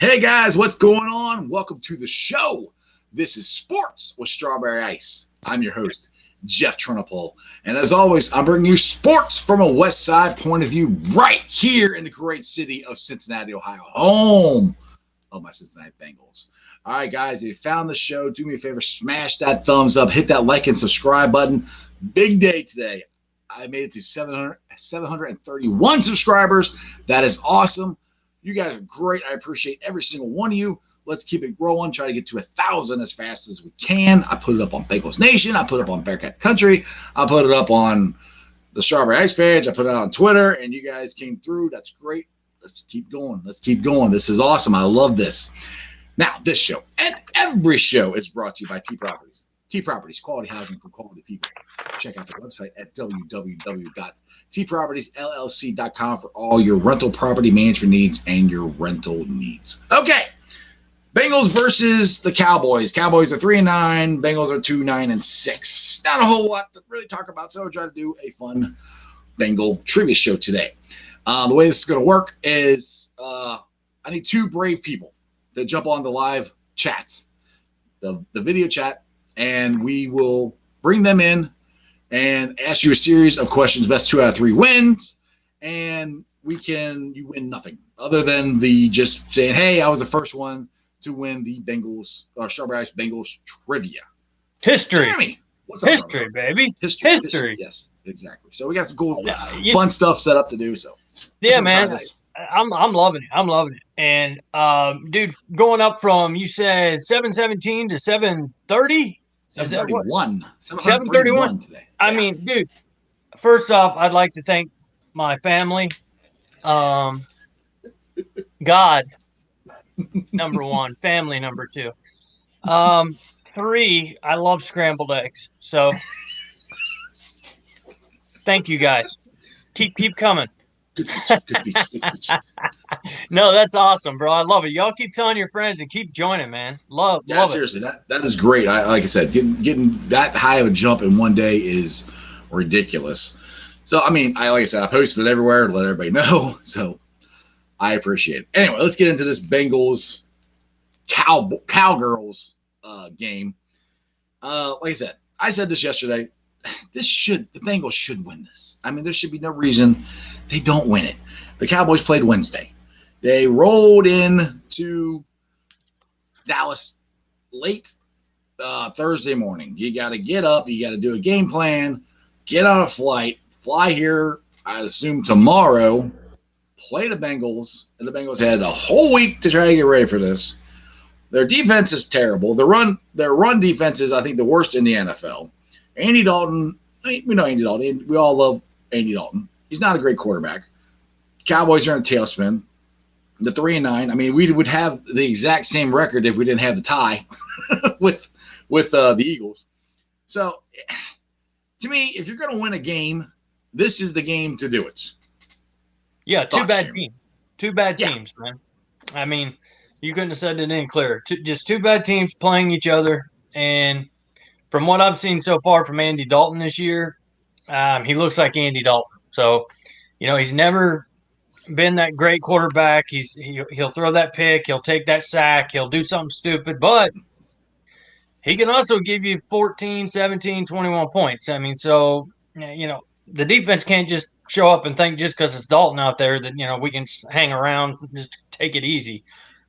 Hey guys, what's going on? Welcome to the show. This is Sports with Strawberry Ice. I'm your host, Jeff Trinopole. And as always, I'm bringing you sports from a West Side point of view right here in the great city of Cincinnati, Ohio, home of my Cincinnati Bengals. All right, guys, if you found the show, do me a favor, smash that thumbs up, hit that like and subscribe button. Big day today. I made it to 731 subscribers. That is awesome. You guys are great. I appreciate every single one of you. Let's keep it growing. Try to get to 1,000 as fast as we can. I put it up on Bengals Nation. I put it up on Bearcat Country. I put it up on the Strawberry Ice page. I put it on Twitter, and you guys came through. That's great. Let's keep going. Let's keep going. This is awesome. I love this. Now, this show and every show is brought to you by T Properties. T Properties, quality housing for quality people. Check out their website at www.tpropertiesllc.com for all your rental property management needs and your rental needs. Okay, Bengals versus the Cowboys. Cowboys are 3-9. Bengals are 2-9-6. Not a whole lot to really talk about, so I'll try to do a fun Bengal trivia show today. The way this is going to work is I need two brave people to jump on the live chats, the video chat, and we will bring them in and ask you a series of questions. Best 2 out of 3 wins, and you win nothing other than the just saying, hey, I was the first one to win the Bengals or Strawberry Ice Bengals trivia. History. Jeremy, what's up, history, brother? baby. History. Yes, exactly. So we got some cool, fun stuff set up to do. So yeah, man, I'm loving it. I'm loving it. And dude, going up from, you said 717 to 730. 731. 731 today. I mean, dude, first off, I'd like to thank my family. God, number 1, family number 2. 3, I love scrambled eggs. So thank you guys. Keep coming. Good speech. No, that's awesome, bro. I love it. Y'all keep telling your friends and keep joining, man. Love seriously, that is great. Like I said, getting that high of a jump in one day is ridiculous. So I mean, like I said, I posted it everywhere to let everybody know. So I appreciate it. Anyway, let's get into this Bengals Cowgirls game. Like I said this yesterday. The Bengals should win this. I mean, there should be no reason they don't win it. The Cowboys played Wednesday. They rolled into Dallas late Thursday morning. You got to get up. You got to do a game plan, get on a flight, fly here, I'd assume tomorrow, play the Bengals. And the Bengals had a whole week to try to get ready for this. Their defense is terrible. Their run defense is, I think, the worst in the NFL. Andy Dalton, we know Andy Dalton. We all love Andy Dalton. He's not a great quarterback. Cowboys are in a tailspin. The 3-9. I mean, we would have the exact same record if we didn't have the tie with the Eagles. So, to me, if you're going to win a game, this is the game to do it. Yeah, two bad teams, man. I mean, you couldn't have said it any clearer. Just two bad teams playing each other, and from what I've seen so far from Andy Dalton this year, he looks like Andy Dalton. So, he's never been that great quarterback. He'll throw that pick. He'll take that sack. He'll do something stupid. But he can also give you 14, 17, 21 points. I mean, so, the defense can't just show up and think just because it's Dalton out there that, we can hang around and just take it easy.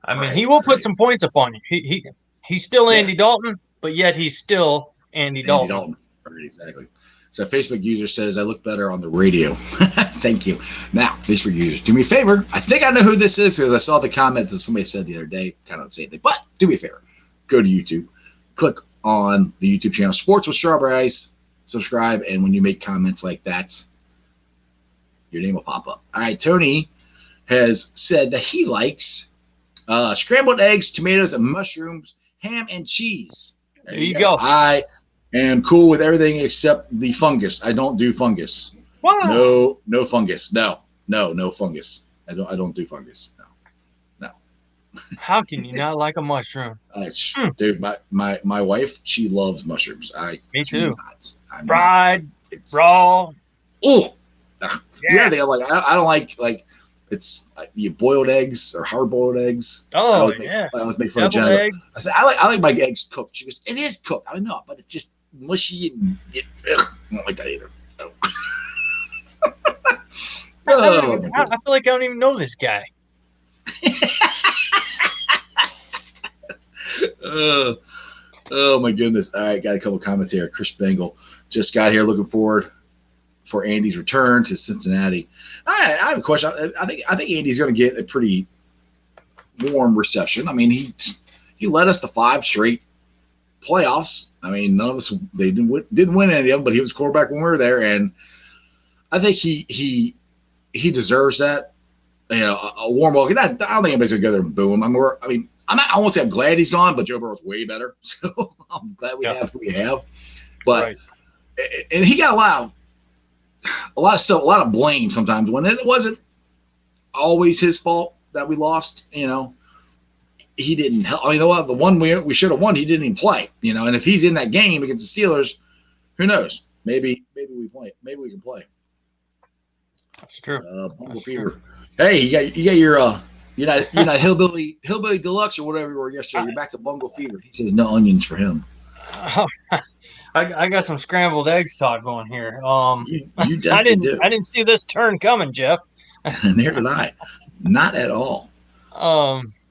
I mean, he will put some points up on you. He's still Andy Dalton, but yet he's still Andy Dalton. Right, exactly. So Facebook user says, I look better on the radio. Thank you. Now, Facebook users, do me a favor. I think I know who this is because I saw the comment that somebody said the other day, kind of the same thing. But do me a favor. Go to YouTube. Click on the YouTube channel, Sports with Strawberry Ice. Subscribe, and when you make comments like that, your name will pop up. All right, Tony has said that he likes scrambled eggs, tomatoes, and mushrooms, ham, and cheese. There you go. I am cool with everything except the fungus. I don't do fungus. What? No fungus. No fungus. I don't do fungus. No. How can you not like a mushroom? Dude, my wife, she loves mushrooms. Me too. Fried, raw. Oh, yeah. I don't like It's you boiled eggs or hard boiled eggs. Oh I always make fun of deviled Jenna. eggs. I said I like my eggs cooked. She goes, it is cooked. I know, but it's just mushy and I don't like that either. Oh. I feel like I don't even know this guy. Oh my goodness! All right, got a couple comments here. Chris Bengal just got here. Looking forward for Andy's return to Cincinnati. I have a question. I think Andy's going to get a pretty warm reception. I mean, he led us to 5 straight playoffs. I mean, none of us didn't win any of them, but he was quarterback when we were there, and I think he deserves that. You know, a warm welcome. I don't think anybody's gonna go there and boo him. I won't say I'm glad he's gone, but Joe Burrow's way better, so I'm glad we have who we have. But and he got a lot of stuff, a lot of blame sometimes when it wasn't always his fault that we lost. You know, he didn't help. I mean, the one we should have won, he didn't even play. You know, and if he's in that game against the Steelers, who knows? Maybe we play. Maybe we can play. That's true. Bungle Fever. True. Hey, you got your you're not hillbilly deluxe or whatever you were yesterday. You're back to Bungle Fever. He says no onions for him. I got some scrambled eggs talk going here. You definitely do. I didn't see this turn coming, Jeff. Neither did I. Not at all.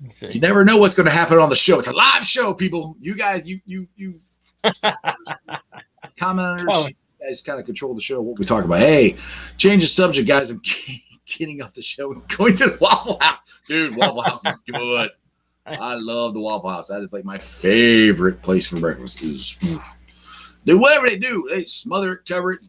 Let's see. You never know what's going to happen on the show. It's a live show, people. You guys, you commenters, you guys kind of control the show. What we talk about. Hey, change the subject, guys. I'm getting off the show and going to the Waffle House. Dude, Waffle House is good. I love the Waffle House. That is like my favorite place for breakfast. Do whatever they do. They smother it, cover it.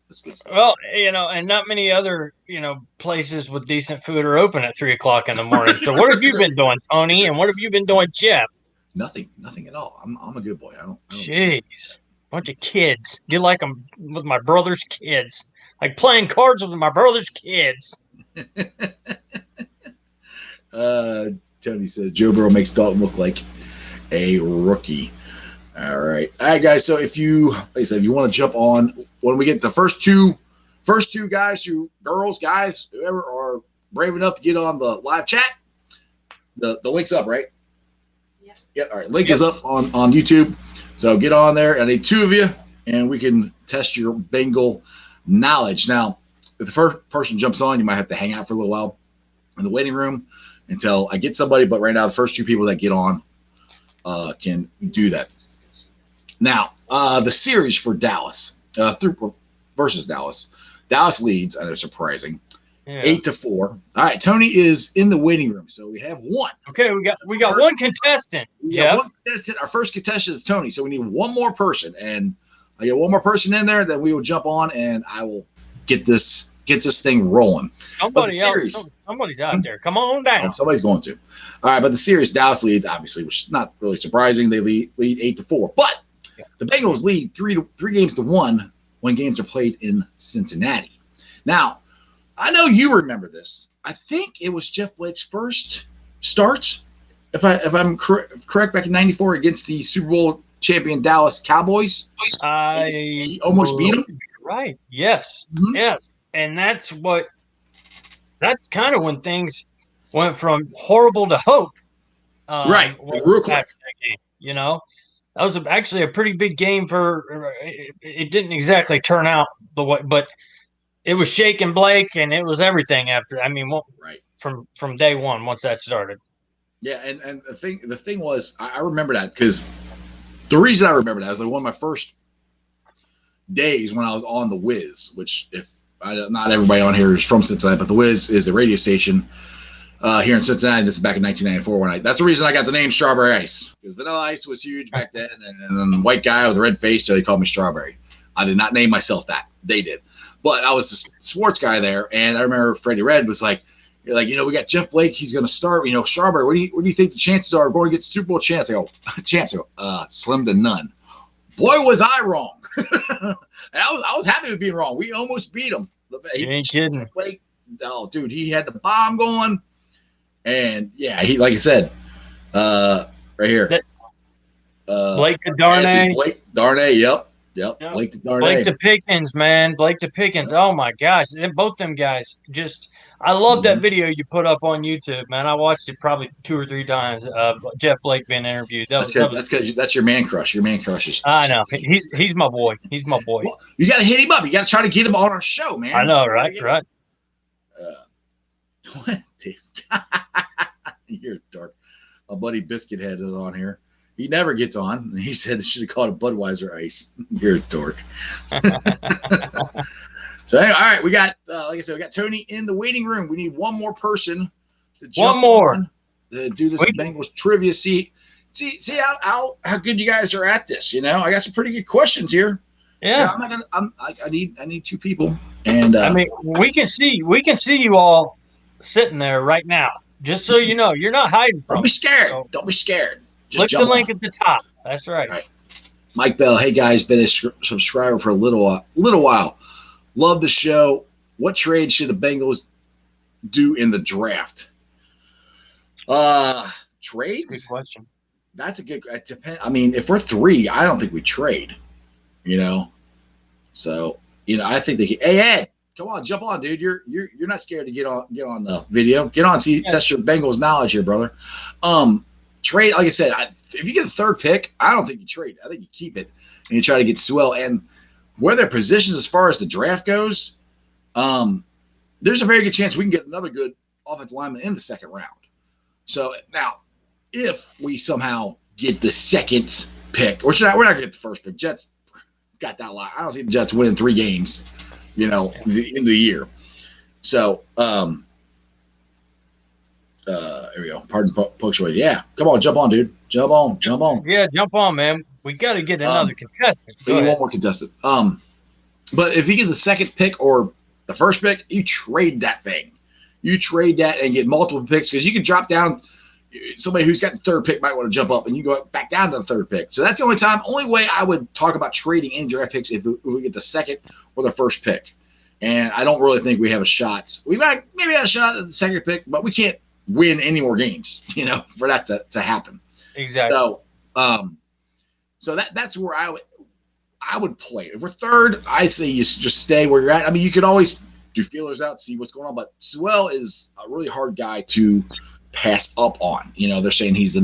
That's good stuff. Well, you know, and not many other, you know, places with decent food are open at 3:00 in the morning. So what have you been doing, Tony? And what have you been doing, Jeff? Nothing at all. I'm a good boy. I don't Jeez. Bunch of kids. You like them with my brother's kids. Like playing cards with my brother's kids. Tony says Joe Burrow makes Dalton look like a rookie. All right, guys. So if you want to jump on when we get the first two guys, guys, whoever are brave enough to get on the live chat, the link's up, right? Yeah. Yeah. All right. Link is up on YouTube. So get on there. I need 2 of you, and we can test your Bengal knowledge. Now, if the first person jumps on, you might have to hang out for a little while in the waiting room until I get somebody. But right now, the first 2 people that get on can do that. Now, the series for Dallas versus Dallas. Dallas leads. I know, surprising. Yeah. 8-4. All right, Tony is in the waiting room, so we have 1. Okay, we got one contestant. We got one contestant. Our first contestant is Tony, so we need 1 more person, and I get 1 more person in there. Then we will jump on, and I will get this thing rolling. Somebody's out there. Come on down. Oh, somebody's going to. All right, but the series Dallas leads, obviously, which is not really surprising. They lead 8-4, but the Bengals lead 3 games to 1 when games are played in Cincinnati. Now, I know you remember this. I think it was Jeff Blake's first starts, if I'm correct, back in '94 against the Super Bowl champion Dallas Cowboys. He almost beat them. Right. Yes. Mm-hmm. Yes. And that's kind of when things went from horrible to hope. Right. Real quick. You know, that was actually a pretty big game it didn't exactly turn out the way, but it was shaking Blake, and it was everything after. I mean, from day one, once that started. Yeah, and the thing was, I remember that because the reason I remember that was like one of my first days when I was on the Wiz, which not everybody on here is from Cincinnati, but the Wiz is a radio station here in Cincinnati. This is back in 1994 that's the reason I got the name Strawberry Ice, because Vanilla Ice was huge back then, and the white guy with a red face, so they called me Strawberry. I did not name myself that. They did. But I was the sports guy there, and I remember Freddie Red was like, we got Jeff Blake. He's going to start. Strawberry. What do you think the chances are of going to get the Super Bowl chance? I go, slim to none. Boy, was I wrong. And I was happy with being wrong. We almost beat him. You ain't kidding. Blake, dude, he had the bomb going, and yeah, he like I said, right here. Blake to Darnay. Blake Darnay. Yep. Yep. Yep. Blake Blake to Pickens, man. Blake to Pickens. Yep. Oh my gosh. And both them guys just I love that video you put up on YouTube, man. I watched it probably 2 or 3 times. Jeff Blake being interviewed. That's because that's your man crush. Your man crush is. I know. He's my boy. He's my boy. Well, you got to hit him up. You got to try to get him on our show, man. I know, right? Right. What? You're dark. My buddy Biscuit Head is on here. He never gets on. He said it should have called a Budweiser Ice. You're a dork. So anyway, all right, we got like I said, we got Tony in the waiting room. We need one more person to jump on to do this Bengals trivia. See how good you guys are at this. You know, I got some pretty good questions here. Yeah, I need 2 people, and I mean we can see you all sitting there right now. Just so you know, you're not hiding from. Don't be scared. So don't be scared. Just click the link at the top. That's right. All right. Mike Bell, hey guys, been a subscriber for a little while. Love the show. What trade should the Bengals do in the draft? Trades? Good question. That's a good. It depends. I mean, if we're 3, I don't think we trade. You know, so I think they. Hey Ed, come on, jump on, dude. You're not scared to get on the video. Get on, test your Bengals knowledge here, brother. Trade, like I said, if you get the 3rd pick, I don't think you trade. I think you keep it and you try to get Sewell. And where their positions as far as the draft goes, there's a very good chance we can get another good offensive lineman in the 2nd round. So now, if we somehow get the 2nd pick, we're not going to get the 1st pick. Jets got that lot. I don't see the Jets winning 3 games, the end of the year. So, there we go. Pardon punctuation. Yeah, come on, jump on, dude. Jump on. Yeah, jump on, man. We got to get another contestant. We need one more contestant. But if you get the 2nd pick or the 1st pick, you trade that thing. You trade that and get multiple picks because you can drop down. Somebody who's got the 3rd pick might want to jump up, and you go back down to the 3rd pick. So that's the only way I would talk about trading in draft picks if we get the 2nd or the 1st pick. And I don't really think we have a shot. We might maybe have a shot at the 2nd pick, but we can't win any more games, for that to happen. Exactly. So that's where I would play. If we're 3rd, I say you just stay where you're at. I mean, you could always do feelers out, see what's going on, but Sewell is a really hard guy to pass up on. They're saying he's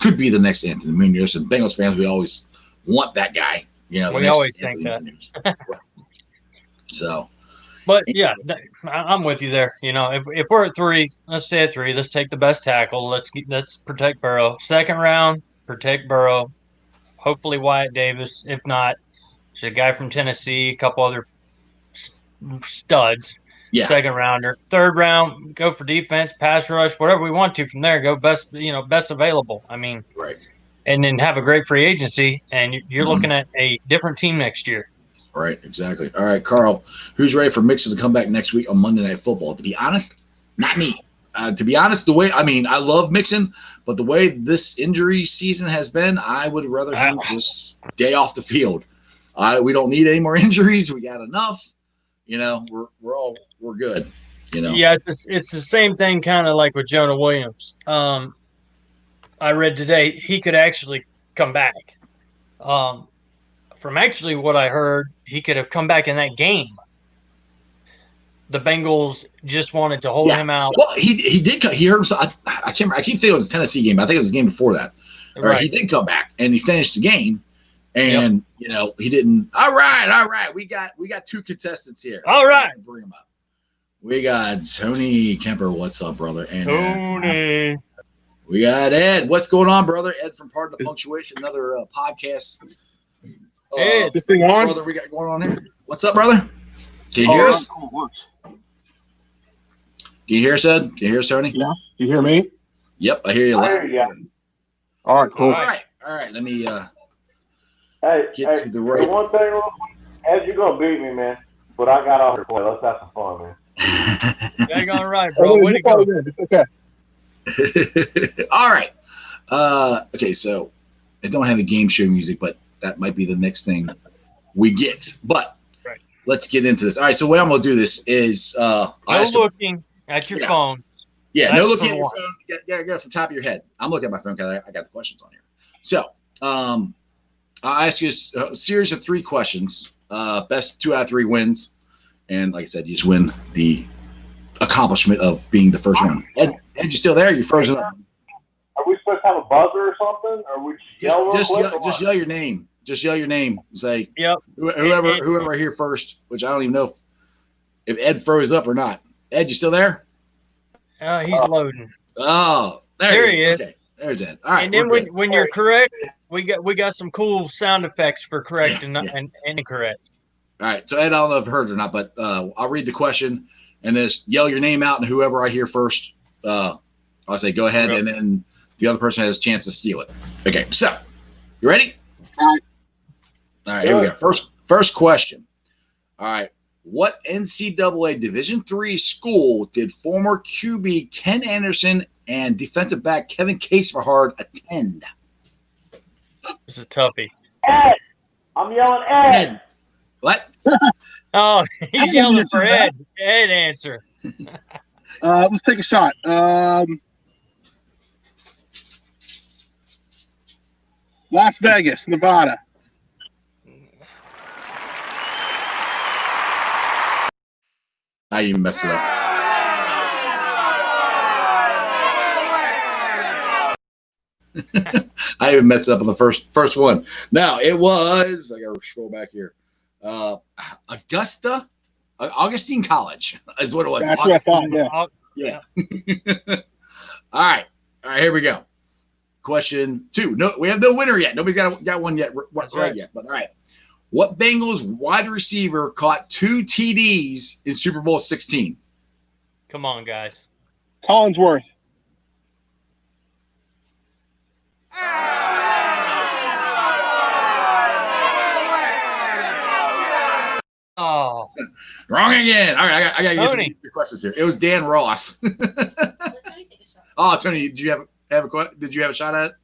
could be the next Anthony Munoz, and Bengals fans, we always want that guy. We always think that. So. But yeah, I'm with you there. If we're at 3, let's stay at 3. Let's take the best tackle. Let's protect Burrow. 2nd round, protect Burrow. Hopefully Wyatt Davis. If not, there's a guy from Tennessee, a couple other studs. Yeah. 2nd rounder. 3rd round, go for defense, pass rush, whatever we want to from there. Go best available. I mean, right. And then have a great free agency, and you're looking at a different team next year. Right, exactly. All right, Carl, who's ready for Mixon to come back next week on Monday Night Football? To be honest, not me. To be honest, I love Mixon, but the way this injury season has been, I would rather him just stay off the field. We don't need any more injuries. We got enough. We're good. Yeah, it's the same thing, kind of like with Jonah Williams. I read today he could actually come back. From actually what I heard, he could have come back in that game. The Bengals just wanted to hold him out. Well, he did. He hurt himself. I can't remember. I keep thinking it was a Tennessee game. I think it was the game before that. Right. He did come back and he finished the game. And he didn't. All right. We got 2 contestants here. All right, bring them up. We got Tony Kemper. What's up, brother? And Tony. We got Ed. What's going on, brother? Ed from Pardon the Punctuation, another podcast. Hey, is this thing on? Brother, we got going on here. What's up, brother? Can you hear us? Can you hear us, Ed? Can you hear us, Tony? Yeah. Do you hear me? Yep, I hear you. I hear you. All right, cool. All right. Let me get to the right. One thing real quick. Ed, you're going to beat me, man. But I got off here for you. Let's have some fun, man. Dang all right, bro. Way to go. It's okay. All right. Okay, so I don't have a game show music, but that might be the next thing we get. But let's get into this. All right, so the way I'm going to do this is looking at your phone. Yeah, no looking at your phone. You got it from the top of your head. I'm looking at my phone because I got the questions on here. So I'll ask you a series of 3 questions. Best 2 out of 3 wins. And like I said, you just win the accomplishment of being the first one. Ed, you still there? You frozen up. Are we supposed to have a buzzer or something? Or we just yell your name. Just yell your name. Say, yep. Whoever I hear first, which I don't even know if Ed froze up or not. Ed, you still there? He's loading. Oh, there he is. Okay. There's Ed. All right. And then when you're correct, we got some cool sound effects for correct and incorrect. All right. So Ed, I don't know if you heard it or not, but I'll read the question and just yell your name out, and whoever I hear first, I'll say go ahead, and then the other person has a chance to steal it. Okay. So you ready? All right. Here we go. First question. All right. What NCAA Division III school did former QB Ken Anderson and defensive back Kevin Casefahard attend? It's a toughie. Ed! I'm yelling Ed! What? Oh, he's yelling for Ed. Ed, answer. Let's take a shot. Las Vegas, Nevada. I even messed it up. I even messed it up on the first one. Now it was. I gotta scroll back here. Augustine College is what it was. That's what I thought. Yeah. All right. Here we go. Question 2. No, we have no winner yet. Nobody's got one yet. Right yet. But all right. What Bengals wide receiver caught 2 TDs in Super Bowl 16? Come on, guys. Collinsworth. Oh. Wrong again. All right, I got to get some questions here. It was Dan Ross. Oh, Tony, did you have a shot at it?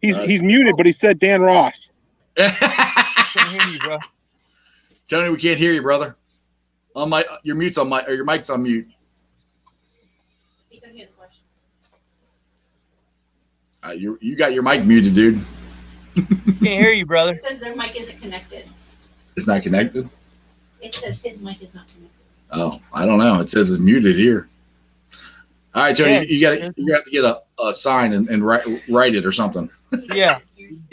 He's muted, but he said Dan Ross. Can't hear you, bro. Tony, we can't hear you, brother. Your mic's on mute. You can hear the question. You got your mic muted, dude. Can't hear you, brother. It says their mic isn't connected. It's not connected? It says his mic is not connected. Oh, I don't know. It says it's muted here. All right, Tony, you got to get a sign and write it or something. Yeah,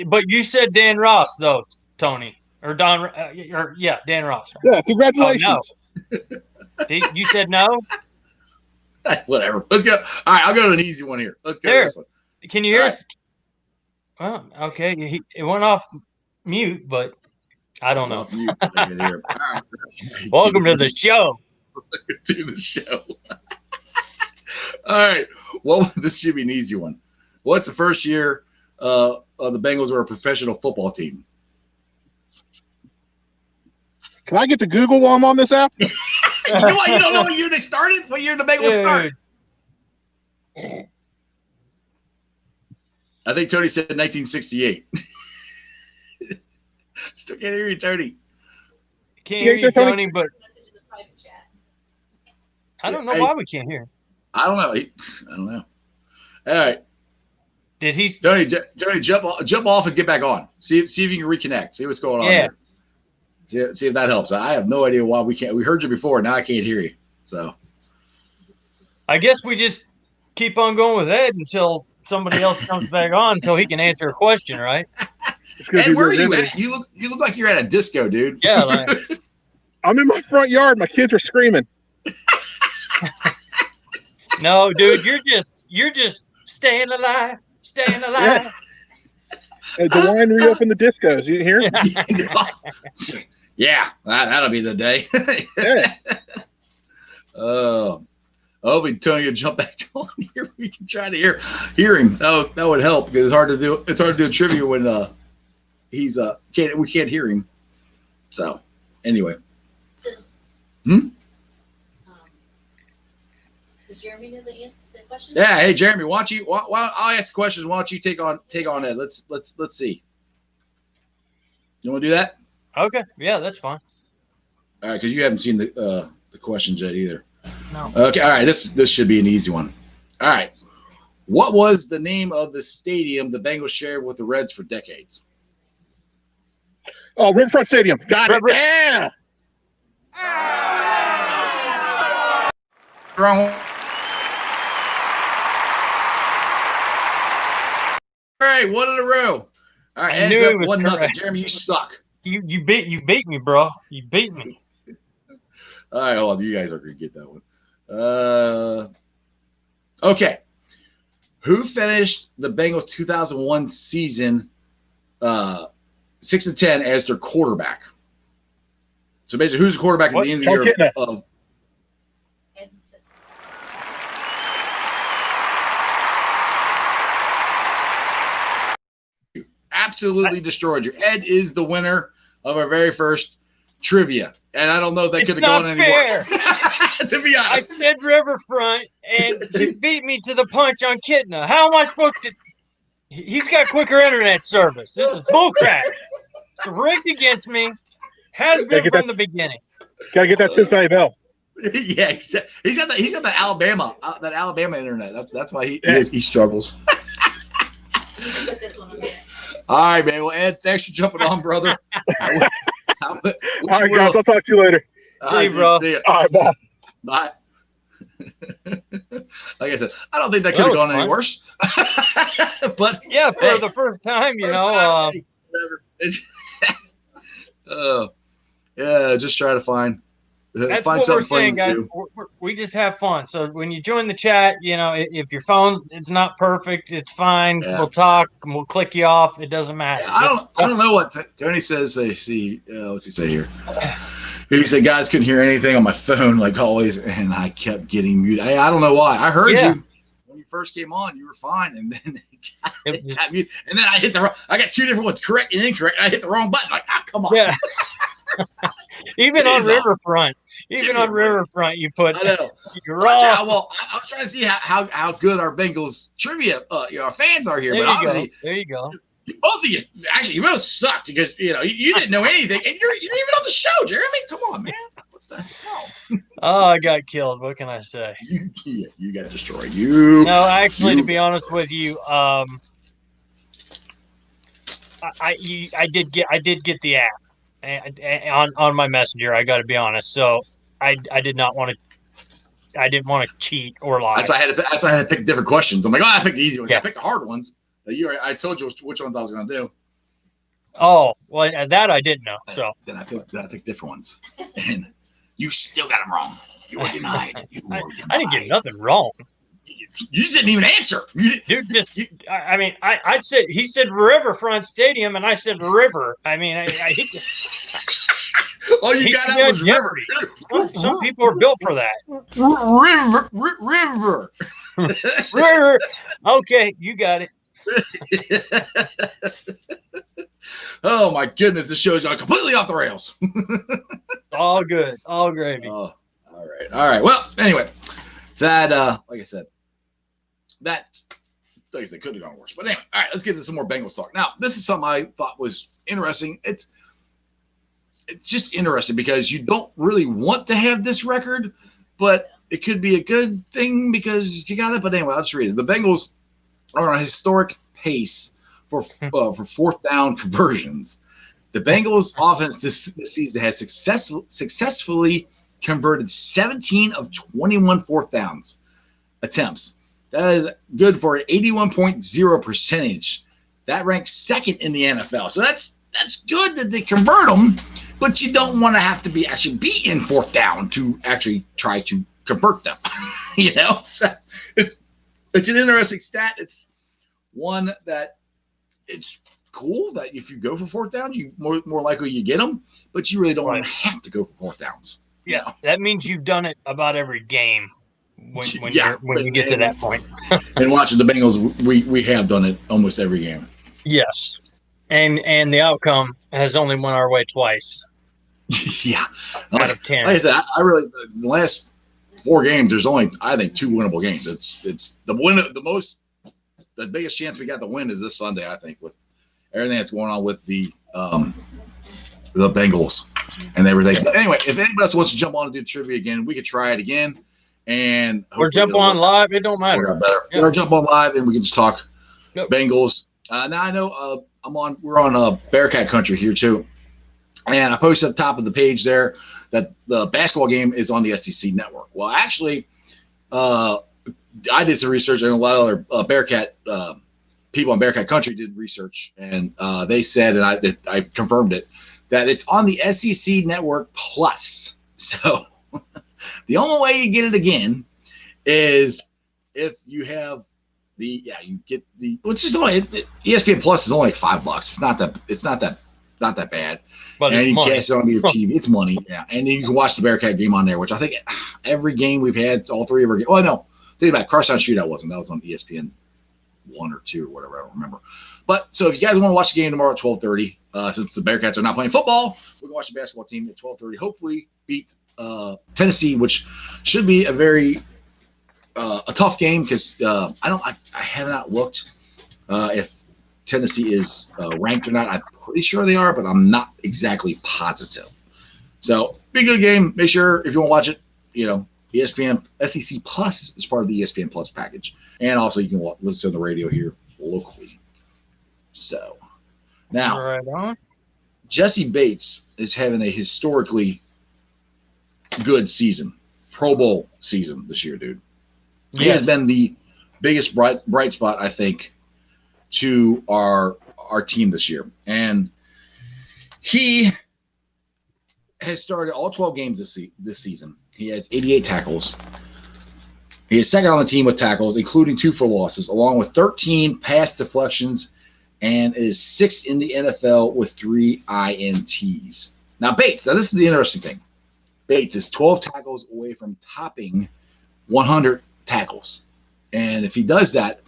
but you said Dan Ross though, Tony, or Dan Ross. Yeah, congratulations. Oh, no. You said no. Whatever. Let's go. All right, I'll go to an easy one here. Let's go to this one. Can you hear us? Well, okay. It went off mute, but I don't know. Right. Welcome to the show. To the show. All right. Well, this should be an easy one. What's the first year the Bengals were a professional football team? Can I get to Google while I'm on this app? You know what? You don't know what year they started? What year the Bengals started? I think Tony said 1968. Still can't hear you, Tony. Can't hear you, Tony, but I don't know why we can't hear. I don't know. All right. Did he? Tony, jump off and get back on. See if you can reconnect. See what's going on here. See if that helps. I have no idea why we can't. We heard you before. Now I can't hear you. So I guess we just keep on going with Ed until somebody else comes back on until he can answer a question, right? Ed, where are you at? You look like you're at a disco, dude. Yeah, I'm in my front yard. My kids are screaming. No, dude, you're just staying alive. Yeah. Hey, DeWine reopened the discos. You didn't hear? Yeah, that'll be the day. Yeah. Hopefully Tony will jump back on here. We can try to hear him. That would help because it's hard to do a trivia when we can't hear him. So anyway. Does Jeremy know the question? Yeah. Hey, Jeremy, I'll ask the questions. Why don't you take on Ed? Let's see. You want to do that? Okay. Yeah, that's fine. All right, because you haven't seen the questions yet either. No. Okay. All right. This should be an easy one. All right. What was the name of the stadium the Bengals shared with the Reds for decades? Oh, Riverfront Stadium. Got it. Yeah. Wrong. All right, one in a row. All right, I knew ends it up was 1-0. correct. Jeremy, you suck. You beat me, bro. You beat me. All right, hold on. You guys are going to get that one. Okay. Who finished the Bengals 2001 season 6-10 as their quarterback? So basically, who's the quarterback at the end of the year of Edson. absolutely destroyed you. Ed is the winner of our very first trivia. And I don't know if that could have gone any worse. To be honest. I said Riverfront, and he beat me to the punch on Kitna. How am I supposed to? He's got quicker internet service. This is bullcrap. It's rigged against me. Has been from the beginning. Gotta get that Cincinnati Bell. Yeah, he's got that Alabama internet. That's why he struggles. Put this one on there. All right, man. Well, Ed, thanks for jumping on, brother. All right, guys. I'll talk to you later. See you, bro. See you. All right, bye. Bye. Like I said, I don't think that could have gone any worse. But yeah, for the first time, you know. Whatever. Yeah, just try to find what we're saying, guys. We just have fun. So when you join the chat, you know, if your phone it's not perfect, it's fine. Yeah. We'll talk and we'll click you off. It doesn't matter. I don't know what Tony says. What's he say here? He said, guys couldn't hear anything on my phone like always, and I kept getting muted. I don't know why. I heard you when you first came on. You were fine, and then it got muted. And then I hit I got two different ones, correct and incorrect. I hit the wrong button. Like, come on. Yeah. Even on Riverfront, you put. I know. You're wrong. Well, I was trying to see how good our Bengals trivia, our fans are here. There you go. Both of you, actually, you both sucked because you didn't know anything, and you're even on the show, Jeremy. Come on, man. What the hell? Oh, I got killed. What can I say? You got destroyed. No, actually, to be honest with you, I did get the app on my messenger. I got to be honest. So I did not want to. I didn't want to cheat or lie. That's why I had to pick different questions. I'm like, I picked the easy ones. Yeah. I picked the hard ones. I told you which ones I was going to do. Oh, well, that I didn't know. So then I picked different ones, and you still got them wrong. You were denied. I didn't get nothing wrong. You just didn't even answer, dude. I said he said Riverfront Stadium, and I said River. I mean, all you got out was River. Some people are built for that. River. River. Okay, you got it. Oh my goodness, this show's gone completely off the rails. All good, all gravy. Oh, all right. Well, anyway, that like I said, could have gone worse. But anyway, all right, let's get into some more Bengals talk. Now, this is something I thought was interesting. It's just interesting because you don't really want to have this record, but it could be a good thing because you got it. But anyway, I'll just read it. The Bengals are on a historic pace for fourth down conversions. The Bengals offense this season has successfully converted 17 of 21 fourth downs attempts. That is good for an 81.0 percentage. That ranks second in the NFL. So that's good that they convert them, but you don't want to have to be in fourth down to actually try to convert them. So it's an interesting stat. It's one that it's cool that if you go for fourth downs, you more likely you get them, but you really don't want to have to go for fourth downs. Yeah, that means you've done it about every game when you get to that point. And watching the Bengals, we have done it almost every game. Yes, and the outcome has only went our way twice. Yeah, out of 10. Like I said, I really the last 4 games. There's only I think 2 winnable games. It's the win the biggest chance we got to win is this Sunday. I think with everything that's going on with the Bengals and everything. But anyway, if anybody else wants to jump on and do trivia again, we could try it again. and or jump on live. It don't matter. Better. Yep. Or jump on live, and we can just talk Bengals. Now I know we're on Bearcat country here too, and I posted at the top of the page there that the basketball game is on the SEC network. Well, actually, I did some research, and a lot of other Bearcat people in Bearcat country did research, and they said, and I confirmed it, that it's on the SEC network plus. So the only way you get it again is if you have you get which is only ESPN Plus is only like $5. It's not that bad. But and you cast it on your TV. It's money. Yeah. And you can watch the Bearcat game on there, which I think every game we've had, all three of our games. Oh no, think about it, Crosstown Shootout wasn't. That was on ESPN 1 or 2 or whatever. I don't remember. But so if you guys want to watch the game tomorrow at 12:30, since the Bearcats are not playing football, we can watch the basketball team at 12:30. Hopefully beat Tennessee, which should be a very a tough game because I have not looked if Tennessee is ranked or not. I'm pretty sure they are, but I'm not exactly positive. So be a good game. Make sure if you want to watch it, ESPN SEC Plus is part of the ESPN Plus package, and also you can listen to the radio here locally. So now, right on. Jesse Bates is having a historically good season, Pro Bowl season this year, dude. He has been the biggest bright spot, I think, to our team this year, and he has started all 12 games this season. He has 88 tackles. He is second on the team with tackles, including 2 for losses, along with 13 pass deflections, and is 6th in the NFL with 3 INTs. Now, Bates, this is the interesting thing. Bates is 12 tackles away from topping 100 tackles. And if he does that,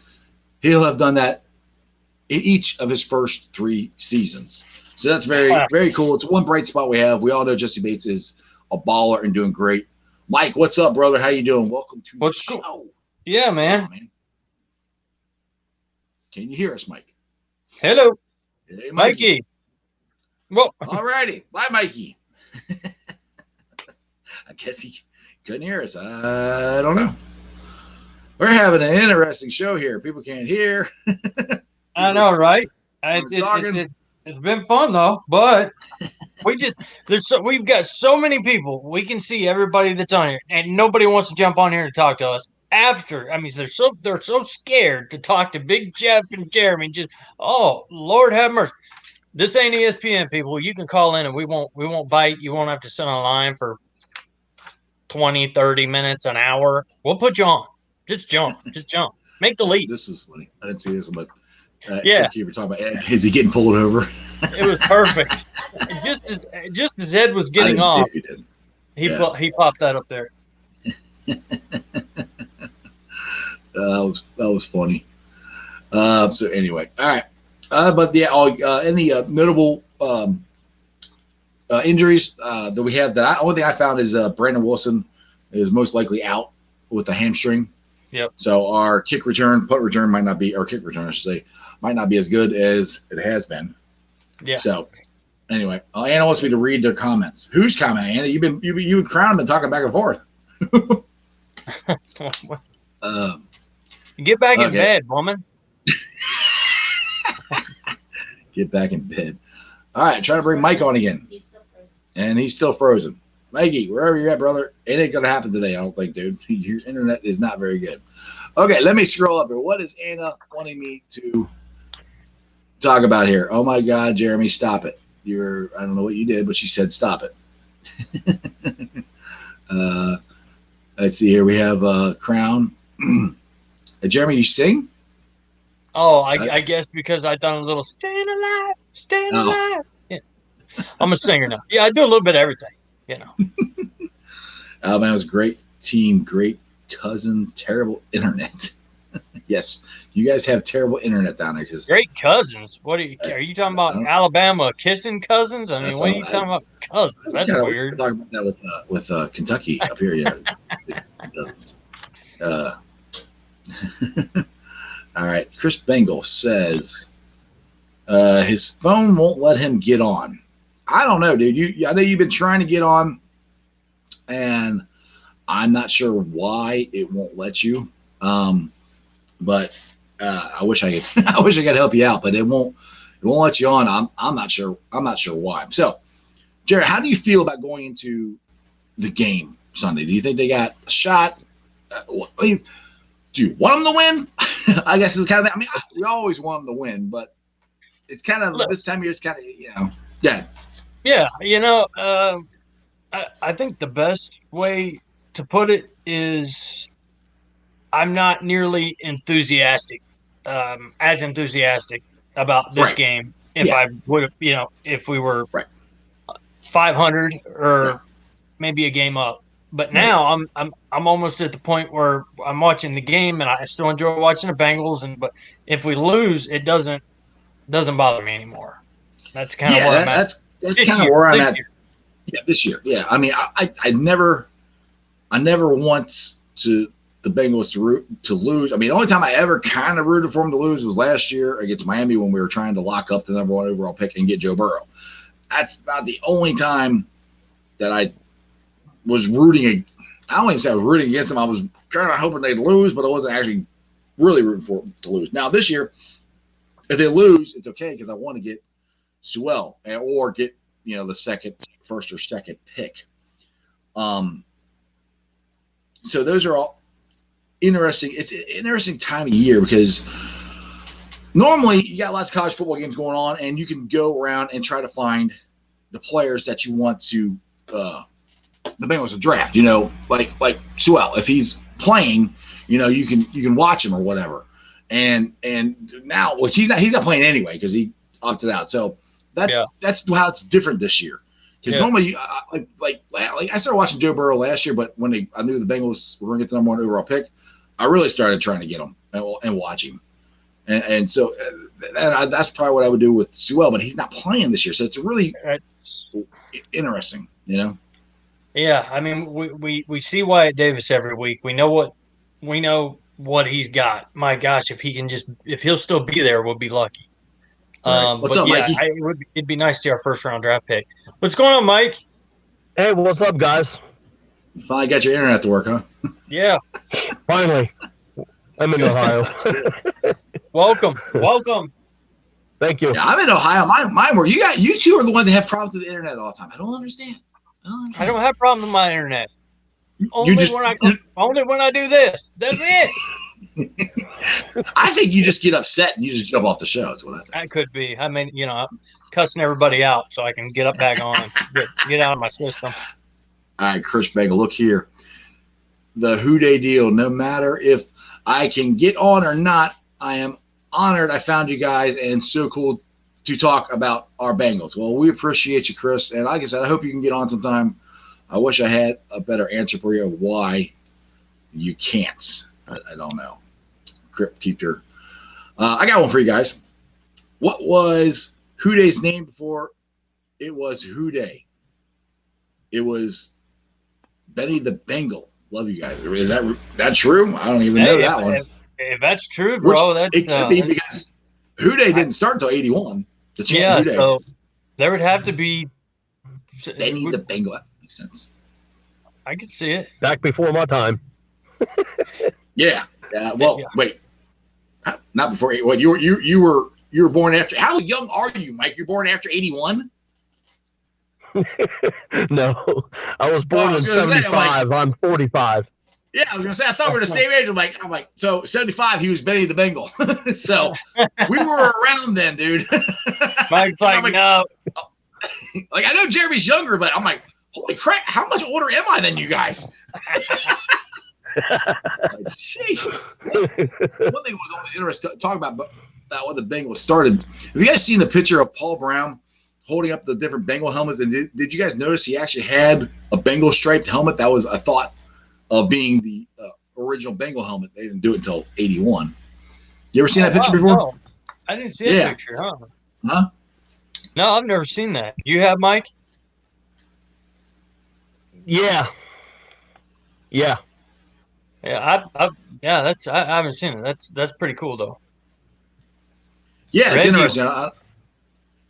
he'll have done that in each of his first 3 seasons. So that's very, very cool. It's one bright spot we have. We all know Jesse Bates is a baller and doing great. Mike, what's up, brother? How you doing? Welcome to the show. Cool? Yeah, man. Can you hear us, Mike? Hello. Hey, Mikey. Well, all righty. Bye, Mikey. I guess he couldn't hear us. I don't know. We're having an interesting show here. People can't hear. I know, right? It's been fun though, but we've got so many people. We can see everybody that's on here, and nobody wants to jump on here and talk to us after. I mean, they're so scared to talk to Big Jeff and Jeremy. Just Lord have mercy. This ain't ESPN, people. You can call in and we won't bite. You won't have to sit on line for 20, 30 minutes, an hour. We'll put you on. Just jump. Make the leap. This is funny. I didn't see this one, but you were talking about is he getting pulled over? It was perfect. just as Ed was getting off, he popped that up there. That was funny. So anyway, all right. But any notable injuries that we have? Only thing I found is Brandon Wilson is most likely out with a hamstring. Yep. So our punt return might not be, or kick return, I should say, might not be as good as it has been. Yeah. So anyway, Anna wants me to read their comments. Who's commenting, Anna? You and Crown have been talking back and forth. Get back in bed, woman. Get back in bed. All right, trying to bring Mike on again. He's still frozen. And he's still frozen. Mikey, wherever you're at, brother, it ain't going to happen today, I don't think, dude. Your internet is not very good. Okay, let me scroll up here. What is Anna wanting me to talk about here? Oh, my God, Jeremy, stop it. I don't know what you did, but she said stop it. Let's see here. We have Crown. Jeremy, you sing? Oh, I guess because I done a little staying alive. Yeah. I'm a singer now. Yeah, I do a little bit of everything. Alabama's great team, great cousin, terrible internet. Yes, you guys have terrible internet down there. Great cousins. What are you talking about? Alabama kissing cousins? I mean, what are you talking about cousins? That's weird. We're talking about that with Kentucky up here. Yeah, it doesn't. All right, Chris Bengal says his phone won't let him get on. I don't know, dude. I know you've been trying to get on, and I I'm not sure why it won't let you. But I wish I could. I wish I could help you out, but it won't. It won't let you on. I'm not sure. I'm not sure why. So, Jared, how do you feel about going into the game Sunday? Do you think they got a shot? I mean, do you want them to win? I guess it's kind of. I mean, we always want them to win, but it's kind of this time of year. It's kind of yeah. Yeah, I think the best way to put it is I'm not nearly enthusiastic, as enthusiastic about this game if I would have, if we were 500 or maybe a game up. But now I'm almost at the point where I'm watching the game and I still enjoy watching the Bengals. But if we lose, it doesn't bother me anymore. That's kind of where I'm at. That's kind of where I'm at. Yeah, this year. Yeah, I mean, I never want the Bengals to lose. I mean, the only time I ever kind of rooted for them to lose was last year against Miami when we were trying to lock up the number 1 overall pick and get Joe Burrow. That's about the only time that I was rooting. I don't even say I was rooting against them. I was kind of hoping they'd lose, but I wasn't actually really rooting for them to lose. Now this year, if they lose, it's okay because I want to get Sewell or get the first or second pick. So those are all interesting. It's an interesting time of year because normally you got lots of college football games going on, and you can go around and try to find the players that you want to the Bengals to draft. Like Sewell, if he's playing, you can watch him or whatever. And now, well, he's not playing anyway because he opted out. So that's how it's different this year. Because normally, like I started watching Joe Burrow last year, but when I knew the Bengals were going to get the number 1 overall pick, I really started trying to get him and watch him. And so that's probably what I would do with Sewell, but he's not playing this year, so it's really interesting, Yeah, I mean, we see Wyatt Davis every week. We know what he's got. My gosh, if he'll still be there, we'll be lucky. What's up, Mikey? It'd be nice to see our first round draft pick. What's going on, Mike? Hey, what's up, guys? You finally got your internet to work, huh? Yeah. Finally. I'm in Ohio. Welcome. Thank you. Yeah, I'm in Ohio. Mine were you two are the ones that have problems with the internet all the time. I don't understand. I don't have problems with my internet. Only when I do this. That's it. I think you just get upset and you just jump off the show. That's what I think. That could be. I mean, I'm cussing everybody out so I can get back on and get out of my system. All right, Chris Bagel, look here. The Who Day deal. No matter if I can get on or not, I am honored I found you guys and so cool to talk about our Bengals. Well, we appreciate you, Chris. And like I said, I hope you can get on sometime. I wish I had a better answer for you why you can't. I don't know. Keep your. I got one for you guys. What was Who Day's name before it was Who Day? It was Benny the Bengal. Love you guys. Is that true? I don't even know that one. If that's true, bro, it could be because Who Day didn't start until '81. Yeah, so there would have to be Benny the Bengal. That makes sense. I could see it. Back before my time. Yeah. Well, wait. Not before. What you were born after? How young are you, Mike? You're born after '81. No, I was born in '75. I'm 45. Yeah, I was gonna say I thought we were the same age. I'm like, so '75. He was Benny the Bengal. So we were around then, dude. Mike's like, no. Like I know Jeremy's younger, but I'm like, holy crap! How much older am I than you guys? Sheesh. One thing was always interesting to talk about when the Bengals started. Have you guys seen the picture of Paul Brown holding up the different Bengal helmets? And did you guys notice he actually had a Bengal striped helmet? That was a thought of being the original Bengal helmet. They didn't do it until '81. You ever seen that picture before? No. I didn't see that picture, huh? Huh? No, I've never seen that. You have, Mike? Yeah. Yeah, I haven't seen it. That's pretty cool though. Yeah, it's interesting.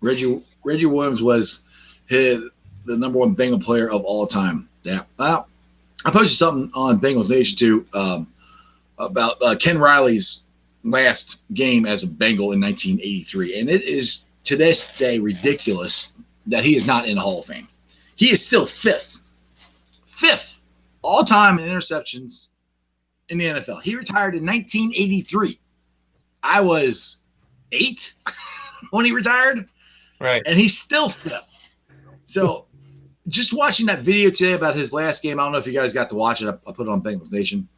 Reggie Williams was the number 1 Bengal player of all time. Yeah. Well, I posted something on Bengals Nation too about Ken Riley's last game as a Bengal in 1983, and it is to this day ridiculous that he is not in the Hall of Fame. He is still fifth all time in interceptions in the NFL. He retired in 1983. I was 8 when he retired, right? And he's still fifth. So just watching that video today about his last game, I don't know if you guys got to watch it. I put it on Bengals Nation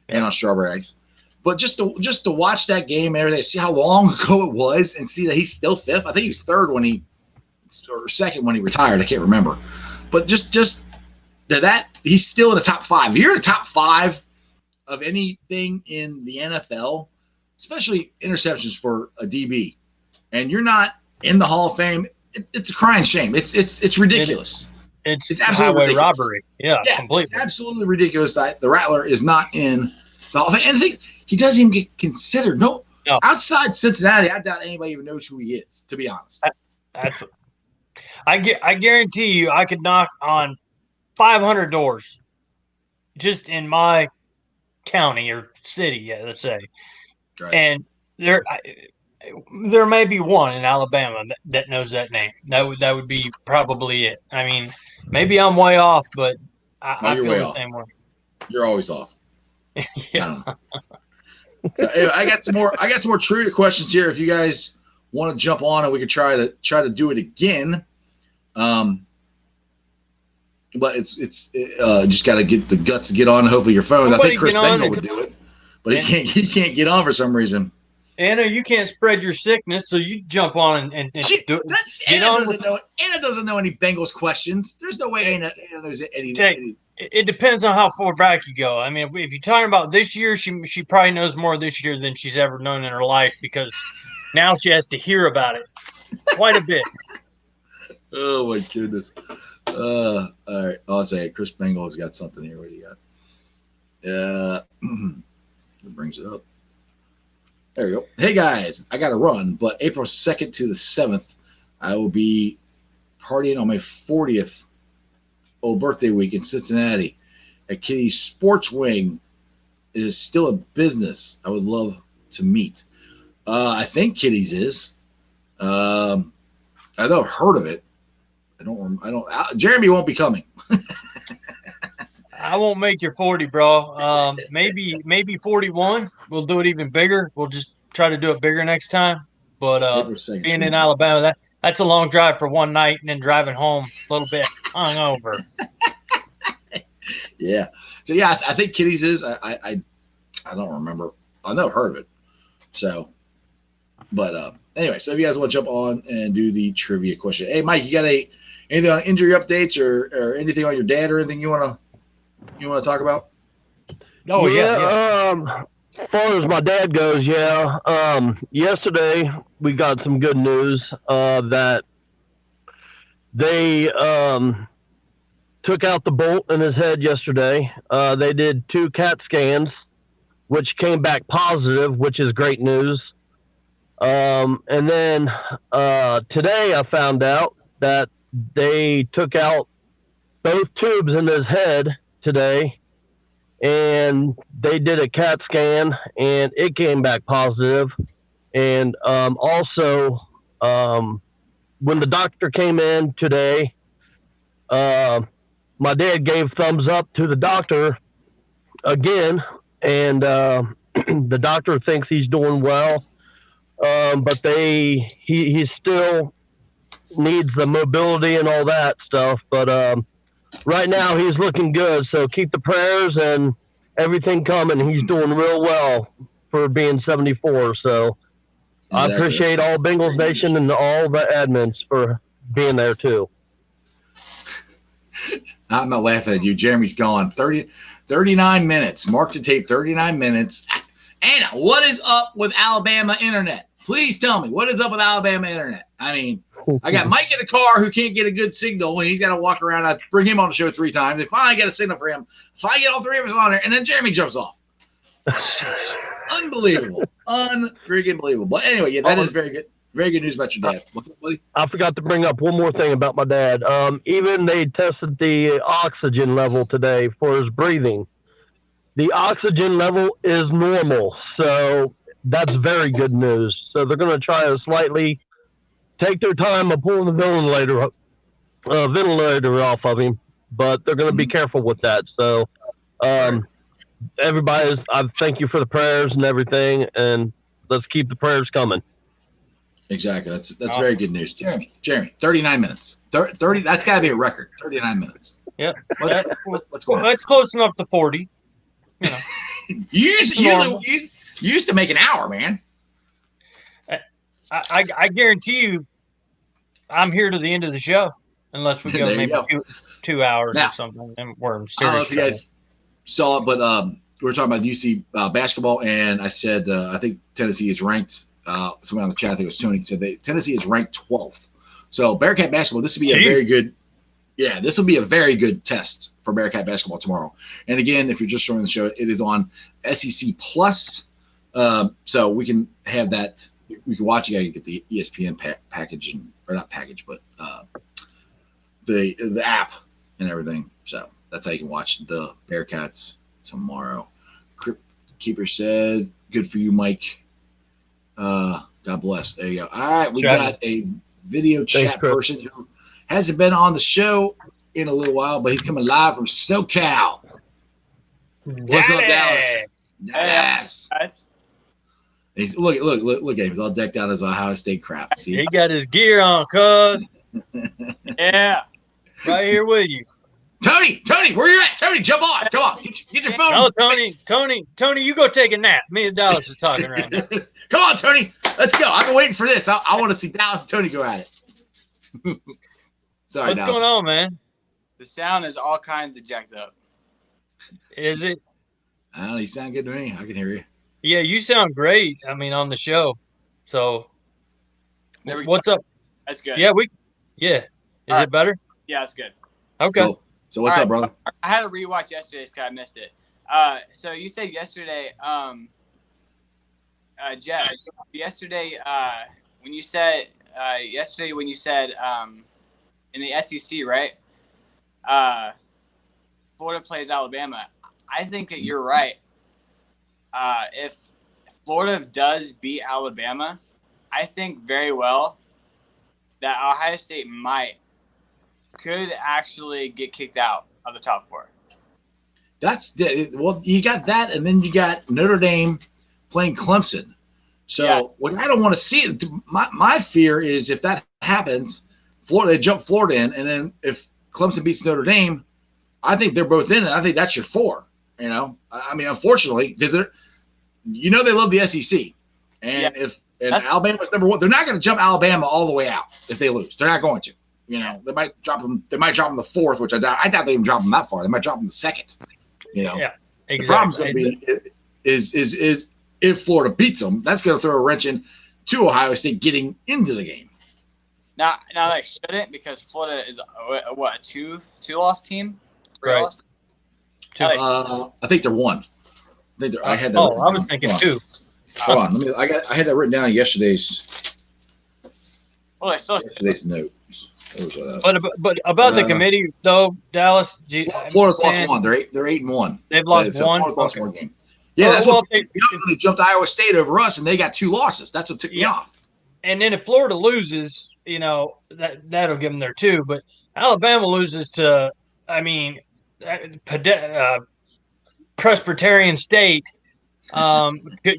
and on Strawberry Eggs. But just to watch that game and everything, see how long ago it was, and see that he's still fifth. I think he was third or second when he retired. I can't remember. But just that he's still in the top 5. If you're in the top 5 of anything in the NFL, especially interceptions for a DB, and you're not in the Hall of Fame, it's a crying shame. It's ridiculous. It's absolutely highway ridiculous. robbery. Yeah, completely. It's absolutely ridiculous that the Rattler is not in the Hall of Fame. And the thing is, he doesn't even get considered. No. Outside Cincinnati, I doubt anybody even knows who he is, to be honest. I guarantee you I could knock on 500 doors just in my county or city, let's say. Right. And there may be one in Alabama that knows that name. That would be probably it. I mean, maybe I'm way off, but I feel the same way. You're always off. Yeah. So anyway, I got some more trivia questions here. If you guys want to jump on, and we could try to do it again. But it's just got to get the guts to get on. Hopefully your phone. I think Chris Bengal would do it, but he can't get on for some reason. Anna, you can't spread your sickness, so you jump on and do it. Anna doesn't know any Bengals questions. There's no way Anna knows any. It depends on how far back you go. I mean, if you're talking about this year, she probably knows more this year than she's ever known in her life, because now she has to hear about it quite a bit. Oh my goodness! All right, I'll say Chris Bengal's got something here. What do you got? It brings it up. There we go. Hey guys, I got to run, but April 2nd to the 7th, I will be partying on my 40th birthday week in Cincinnati at Kitty's Sports Wing. It is still a business. I would love to meet. I think Kitty's is. I know I've heard of it. I don't. Jeremy won't be coming. I won't make your 40, bro. Maybe 41. We'll do it even bigger. We'll just try to do it bigger next time. But being in Alabama, that's a long drive for one night, and then driving home a little bit hungover. Yeah. So yeah, I think Kitty's is. I don't remember. I never heard of it. So, but anyway, so if you guys want to jump on and do the trivia question, hey Mike, you got anything on injury updates or anything on your dad or anything you want to talk about? Oh yeah. As far as my dad goes, yesterday we got some good news that they took out the bolt in his head yesterday. They did 2 CAT scans, which came back positive, which is great news. And then today I found out that they took out both tubes in his head today, and they did a CAT scan, and it came back positive. And also, when the doctor came in today, my dad gave thumbs up to the doctor again, and the doctor thinks he's doing well, but he still needs the mobility and all that stuff. But right now he's looking good, so keep the prayers and everything coming. He's doing real well for being 74. So exactly. I appreciate all Bengals Nation and all the admins for being there too. I'm not laughing at you. Jeremy's gone. 39 minutes. Mark the tape, 39 minutes. Anna, what is up with Alabama internet? Please tell me, what is up with Alabama internet? I mean, I got Mike in the car who can't get a good signal, and he's got to walk around. I bring him on the show 3 times. They finally get a signal for him. Finally get all 3 of us on there, and then Jeremy jumps off. Unbelievable. Unfreaking believable. But anyway, yeah, that is very good. Very good news about your dad. What's up, buddy? I forgot to bring up one more thing about my dad. Even they tested the oxygen level today for his breathing. The oxygen level is normal, so that's very good news. So they're going to try to slightly take their time of pulling the ventilator off of him, but they're going to be careful with that. So, everybody, I thank you for the prayers and everything, and let's keep the prayers coming. Exactly. That's very good news. Jeremy, 39 minutes. 30. That's got to be a record. 39 minutes. Yeah. What's going on? That's close enough to 40. You know. you used to make an hour, man. I guarantee you, I'm here to the end of the show, unless we go maybe 2 hours now, or something. And we're in serious I don't know if you guys saw it, but we were talking about UC basketball, and I said I think Tennessee is ranked. Somebody on the chat, I think it was Tony, said Tennessee is ranked 12th. So Bearcat basketball, this would be a very good. Yeah, this will be a very good test for Bearcat basketball tomorrow. And again, if you're just joining the show, it is on SEC Plus, so we can have that. We can watch. You got to get the ESPN package, or not package, but the app and everything. So that's how you can watch the Bearcats tomorrow. Keeper said, "Good for you, Mike." God bless. There you go. All right, we got a video chat person who hasn't been on the show in a little while, but he's coming live from SoCal. What's up, Dallas? Dallas. He's look at him. He's all decked out as Ohio State crap. See? He got his gear on, cuz. Yeah. Right here with you. Tony, where you at? Tony, jump on. Come on. Get your phone. No, Tony, you go take a nap. Me and Dallas is talking right now. Come on, Tony. Let's go. I've been waiting for this. I want to see Dallas and Tony go at it. Sorry, What's going on, man? The sound is all kinds of jacked up. Is it? I don't know. You sound good to me. I can hear you. Yeah, you sound great. I mean, on the show. So, what's up? That's good. Yeah, Is it better? Yeah, that's good. Okay. Cool. So what's up, brother? I had to rewatch yesterday's because I missed it. So you said yesterday, Jeff. Yesterday, when you said in the SEC, right? Florida plays Alabama. I think that you're right. If Florida does beat Alabama, I think very well that Ohio State could actually get kicked out of the top four. You got that, and then you got Notre Dame playing Clemson. So what I don't want to see, my fear is if that happens, they jump Florida in, and then if Clemson beats Notre Dame, I think they're both in, and I think that's your four. You know, I mean, unfortunately, because they love the SEC, and if Alabama's number one, they're not going to jump Alabama all the way out if they lose. They're not going to. You know, they might drop them. They might drop them the fourth, which I doubt they even drop them that far. They might drop them the second. You know, exactly. The problem's going to be is if Florida beats them, that's going to throw a wrench in to Ohio State getting into the game. Now they shouldn't, because Florida is a two-loss team. Right. Loss? I think they're one. I had that. I was thinking two. Hold on, I had that written down in yesterday's notes. But about the committee though, Dallas. Florida's lost one. They're 8-1. They've lost one. Florida's lost one game. Yeah, that's what they jumped Iowa State over us, and they got 2 losses. That's what took me off. And then if Florida loses, that'll give them their 2. But Alabama loses to, Presbyterian State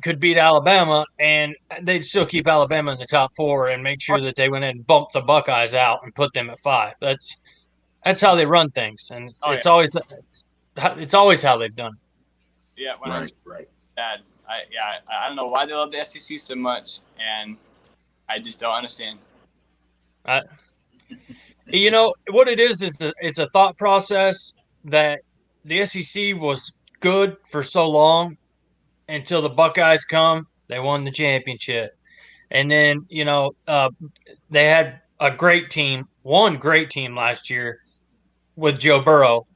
could beat Alabama, and they'd still keep Alabama in the top 4 and make sure that they went in and bumped the Buckeyes out and put them at 5. That's how they run things, and it's always how they've done it. Yeah, right. Dad, I don't know why they love the SEC so much, and I just don't understand. What it is it's a thought process that the SEC was good for so long until the Buckeyes come. They won the championship, and then they had a great team, one great team last year with Joe Burrow.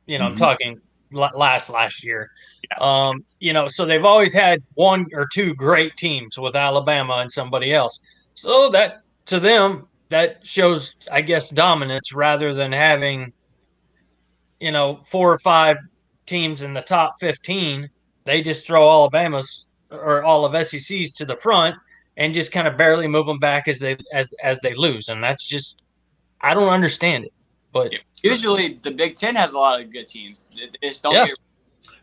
I'm talking last year. Yeah. So they've always had 1 or 2 great teams with Alabama and somebody else. So that to them that shows, I guess, dominance rather than having 4 or 5 teams in the top 15. They just throw Alabama's or all of SEC's to the front and just kind of barely move them back as they lose, and that's just I don't understand it. But usually the Big Ten has a lot of good teams. They just don't get.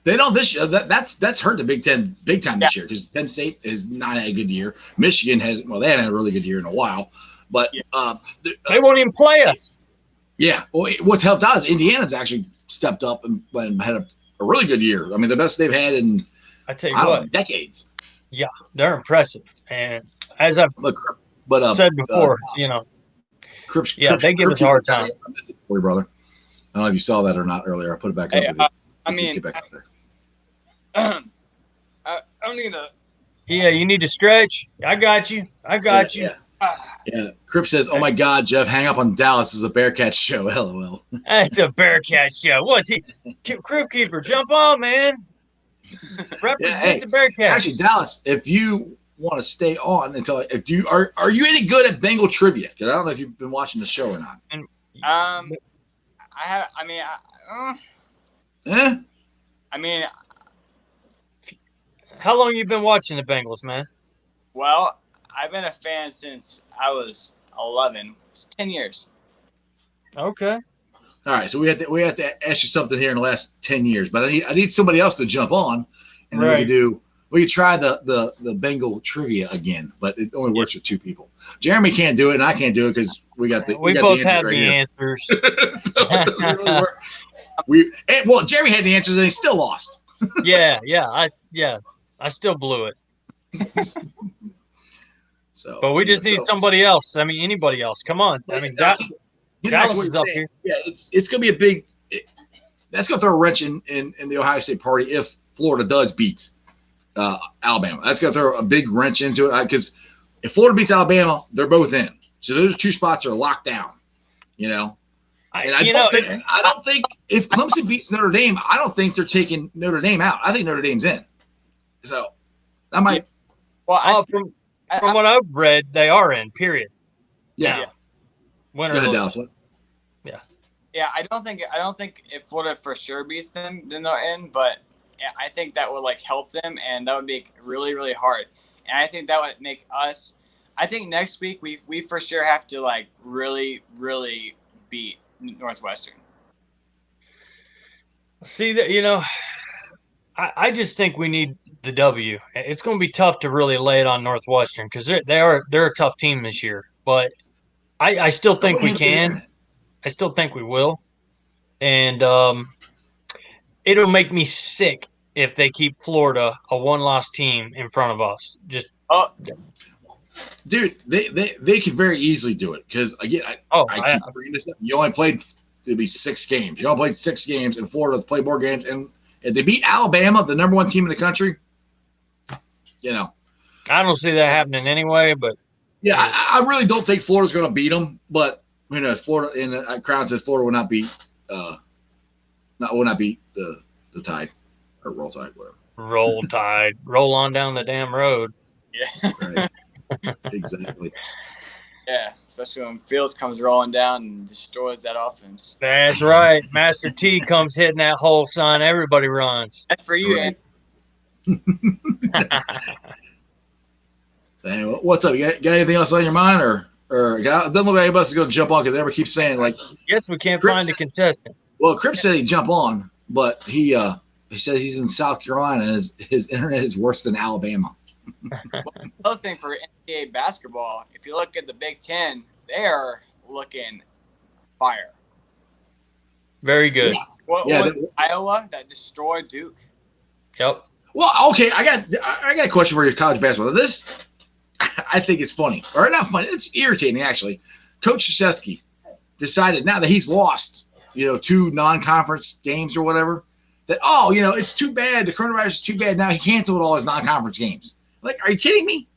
They don't this year. That's hurt the Big Ten big time this year because Penn State has not had a good year. Michigan has they haven't had a really good year in a while, but they won't even play us. Yeah, well, what's helped out is Indiana's actually stepped up and had a really good year. I mean, the best they've had in decades. Yeah, they're impressive, and as I've said before, Cripps, they give us a hard time. Boy, brother, I don't know if you saw that or not earlier. I put it back up. I mean, get back up there. I don't need to. Yeah, you need to stretch. I got you. Yeah. Cripps says, "Oh my God, Jeff, hang up on Dallas. This is a Bearcats show." LOL. It's a Bearcats show. What's he? Crew keeper, jump on, man. Represent the Bearcats. Actually, Dallas, if you want to stay on until are you any good at Bengal trivia? Because I don't know if you've been watching the show or not. I have. I mean, how long you been watching the Bengals, man? Well, I've been a fan since I was 11. It's 10 years. Okay. All right, so we have to ask you something here in the last 10 years, but I need somebody else to jump on, and then we could try the Bengal trivia again, but it only works with 2 people. Jeremy can't do it, and I can't do it because we both have the answers. So it doesn't really work. Jeremy had the answers, and he still lost. I still blew it. So, but we just need somebody else. I mean, anybody else. Come on. I mean, Dallas is up here. Yeah, it's going to be a big. That's going to throw a wrench in the Ohio State party if Florida does beat Alabama. That's going to throw a big wrench into it because if Florida beats Alabama, they're both in. So those 2 spots are locked down. I don't think if Clemson beats Notre Dame, I don't think they're taking Notre Dame out. I think Notre Dame's in. So that might. Well, from what I've read, they are in. Period. Yeah. Winner. Go ahead, Dallas. What? Yeah. Yeah, I don't think if Florida for sure beats them, then they're in. But I think that would help them, and that would be really, really hard. And I think that would make us. I think next week we for sure have to really, really beat Northwestern. See that I just think we need the W. It's going to be tough to really lay it on Northwestern because they're a tough team this year. But I still think we can. I still think we will. And it'll make me sick if they keep Florida, a 1-loss team, in front of us. Dude, they could very easily do it because again, I keep bringing this up. You only played 6 games. You only played 6 games, and Florida's played more games. And if they beat Alabama, the number 1 team in the country, I don't see that happening anyway. But I really don't think Florida's going to beat them. But Florida and Crown said Florida will not beat the Tide or Roll Tide, whatever. Roll Tide, roll on down the damn road. Yeah. Right. Exactly. Yeah, especially when Fields comes rolling down and destroys that offense. That's right. Master T comes hitting that hole, son. Everybody runs. That's for you, right. So anyway, what's up? You got anything else on your mind, or it doesn't look like anybody else is going to jump on because everybody keeps saying Yes, we can't find a contestant. Well, Cripps said he'd jump on, but he says he's in South Carolina and his internet is worse than Alabama. Another thing for NCAA basketball, if you look at the Big Ten, they are looking fire. Very good. Yeah. What was Iowa that destroyed Duke? Yep. Well, okay, I got a question for your college basketball. This, I think it's funny, or not funny. It's irritating actually. Coach Krzyzewski decided now that he's lost, 2 non-conference games or whatever, that it's too bad. The coronavirus is too bad. Now he canceled all his non-conference games. Are you kidding me?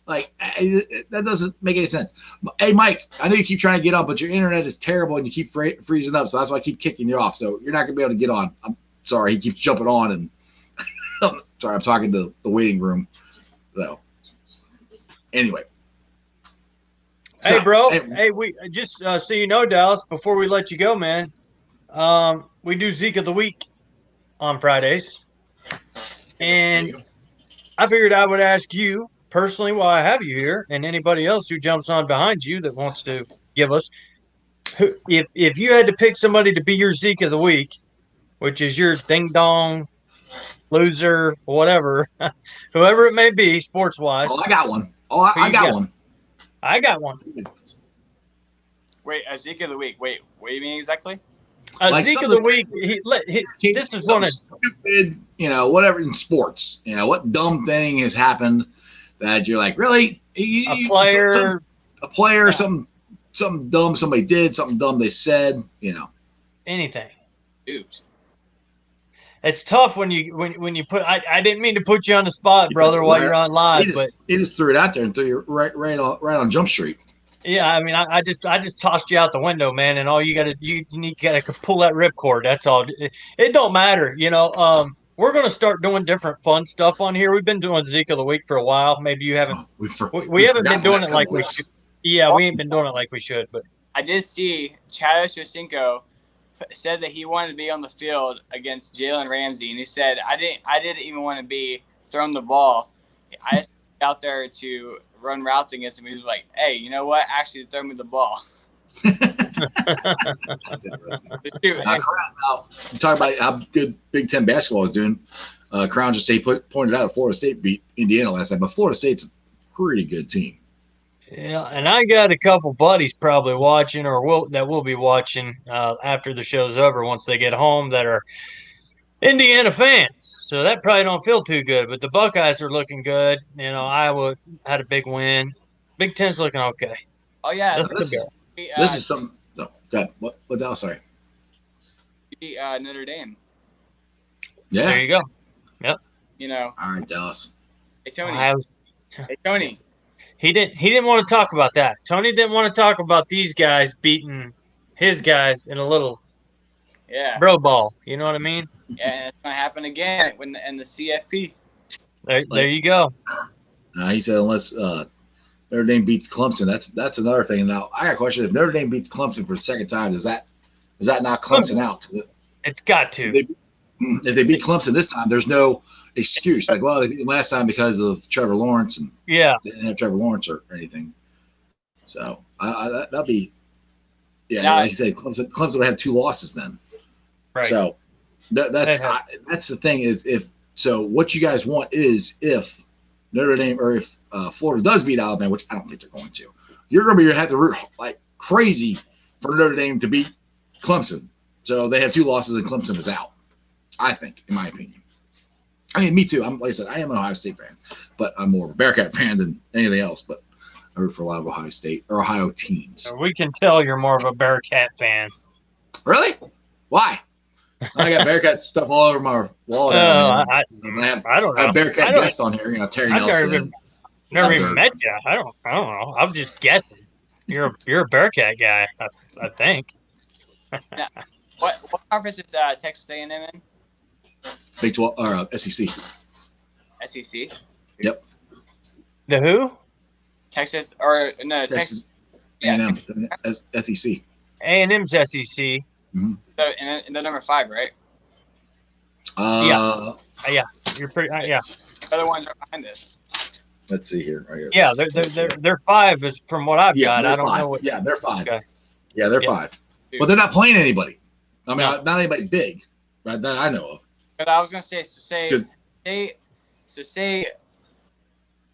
That doesn't make any sense. Hey, Mike, I know you keep trying to get on, but your internet is terrible and you keep freezing up, so that's why I keep kicking you off. So you're not going to be able to get on. I'm sorry. He keeps jumping on, and sorry, I'm talking to the waiting room. So anyway, Hey, bro. Hey, we just so you know, Dallas. Before we let you go, man, we do Zeke of the Week on Fridays, and I figured I would ask you personally while I have you here, and anybody else who jumps on behind you that wants to give us, if you had to pick somebody to be your Zeke of the Week, which is your ding dong loser, whatever, whoever it may be, sports wise. Oh, I got one. Oh, I got one. I got one. Wait, a Zeke of the Week. Wait, what do you mean exactly? Zeke of the Week. This is one of stupid, whatever in sports. What dumb thing has happened that you're like, really? A player, yeah. something dumb somebody did, something dumb they said. Anything. Oops. It's tough when you put. I didn't mean to put you on the spot, brother, while you're on live, but he just threw it out there and threw you right on Jump Street. Yeah, I mean, I just tossed you out the window, man, and all you gotta pull that ripcord. That's all. It don't matter, We're gonna start doing different fun stuff on here. We've been doing Zeke of the Week for a while. Maybe you haven't. We haven't been doing it like we should. Yeah, we ain't been doing it like we should. But I did see Chad Ochocinco said that he wanted to be on the field against Jalen Ramsey, and he said, I didn't even want to be thrown the ball. I just out there to run routes against him. He was like, hey, you know what? Actually, throw me the ball. You talk about how good Big Ten basketball is doing. Crown just pointed out Florida State beat Indiana last night, but Florida State's a pretty good team. Yeah, and I got a couple buddies probably watching that will be watching after the show's over once they get home that are Indiana fans. So that probably don't feel too good, but the Buckeyes are looking good. Iowa had a big win. Big Ten's looking okay. Oh, yeah. This is something. Oh, God. What else? Sorry. Notre Dame. Yeah. There you go. Yep. All right, Dallas. Hey, Tony. He didn't want to talk about that. Tony didn't want to talk about these guys beating his guys in a little bro ball. You know what I mean? Yeah, and it's gonna happen again in the CFP. There you go. He said unless Notre Dame beats Clemson, that's another thing. Now I got a question: if Notre Dame beats Clemson for the second time, does that knock Clemson out? It's got to. If they beat Clemson this time, there's no excuse. Like, well, they beat them last time because of Trevor Lawrence, and they didn't have Trevor Lawrence or anything. So that'll be, like you said, Clemson would have 2 losses then. Right. So that's the thing is what you guys want is if Notre Dame or if Florida does beat Alabama, which I don't think they're going to, you're going to have to root like crazy for Notre Dame to beat Clemson. So they have 2 losses and Clemson is out. I think, in my opinion. I mean, me too. Like I said, I am an Ohio State fan, but I'm more of a Bearcat fan than anything else. But I root for a lot of Ohio State or Ohio teams. We can tell you're more of a Bearcat fan. Really? Why? I got Bearcat stuff all over my wall. I don't know. I have Bearcat guests on here. Terry Nelson. Never even met you. I don't know. I was just guessing. You're a Bearcat guy. I think. Yeah. What conference is Texas A&M in? Big 12 or SEC. SEC. Yep. The who? Texas or no Texas. A&M. SEC. A&M's SEC. Mm-hmm. So and they're number 5, right? Yeah. You're pretty. Yeah. The other ones are behind us. Let's see here. Right here. Yeah, they're 5 is from what I've got. I don't 5. know what. Yeah, they're 5. Okay. Yeah, they're 5. But they're not playing anybody. I mean, not anybody big, right? That I know of. But I was gonna say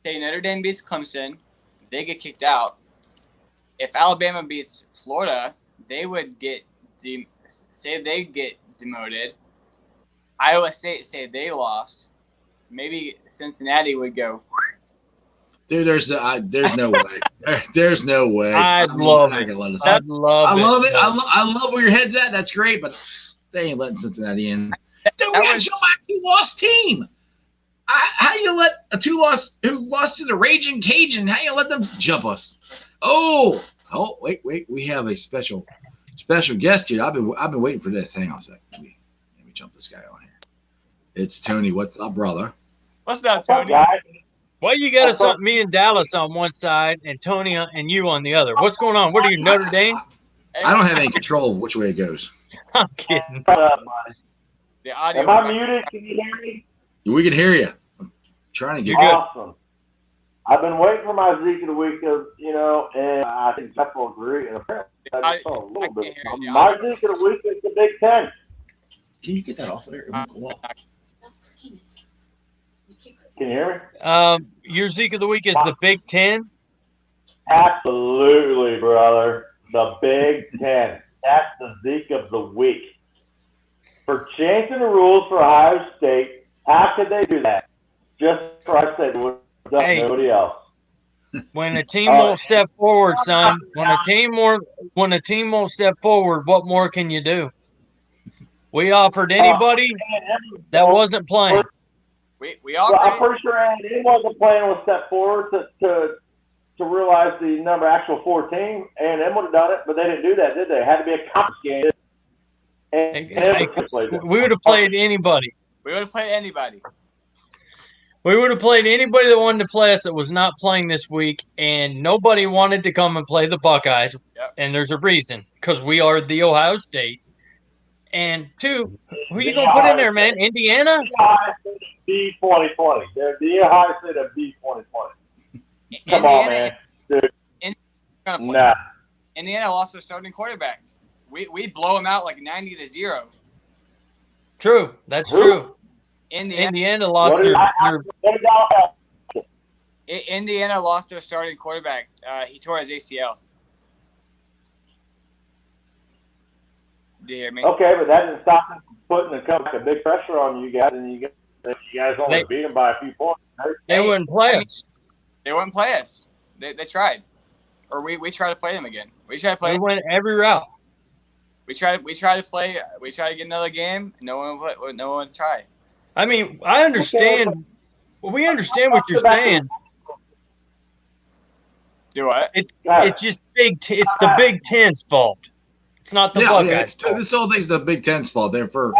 Notre Dame beats Clemson, they get kicked out. If Alabama beats Florida, they would get demoted. Iowa State say they lost. Maybe Cincinnati would go. Dude, there's no way. There's no way. I love it. I love it. I love where your head's at. That's great, but they ain't letting Cincinnati in. Dude, we got to show my 2-loss team. How you let a 2-loss who lost to the Raging Cajun? How you let them jump us? Oh, wait. We have a special guest here. I've been waiting for this. Hang on a second. Let me jump this guy on here. It's Tony. What's up, brother? What's up, Tony? Why you got me and Dallas on one side and Tony and you on the other? What's going on? What are you, Notre Dame? I don't have any control of which way it goes. I'm kidding. The audio. Am I muted? Can you hear me? We can hear you. I'm trying to get You're good. Awesome. I've been waiting for my Zeke of the week, and I think Jeff will agree. And apparently, I saw a little bit. My Zeke of the week is the Big Ten. Can you get that off of there? It won't go off. Can you hear me? Your Zeke of the week is the Big Ten? Absolutely, brother. The Big Ten. That's the Zeke of the week. For changing the rules for Ohio State, how could they do that? Just for I said, nobody else. When a team won't step forward, son. When a team won't step forward, what more can you do? We offered anybody that wasn't playing. We offered. I'm pretty sure A&M wasn't playing with step forward to realize the number actual 14. A&M would have done it, but they didn't do that, did they? It had to be a conference game. We would have played anybody. We would have played anybody. We would have played anybody that wanted to play us that was not playing this week, and nobody wanted to come and play the Buckeyes. Yep. And there's a reason, because we are the Ohio State. And two, who are you going to put in there, man? Indiana? B 2020. They're the Ohio State of B 2020. Come on, man. Dude. Nah. Indiana lost their starting quarterback. We blow them out like 90-0. True. That's true. Indiana lost Indiana lost their starting quarterback. He tore his ACL. Do you hear me? Okay, but that didn't stop them from putting a big pressure on you guys, and you guys only beat them by a few points. They wouldn't play us. They wouldn't play us. They tried, or we tried to play them again. We tried to play. We went every route. We tried to play. We tried to get another game. No one would try. I mean, I understand. We understand what you're saying. Do what? It's just it's the Big Ten's fault. It's not the Buckeyes. Yeah, this whole thing's the Big Ten's fault. They're for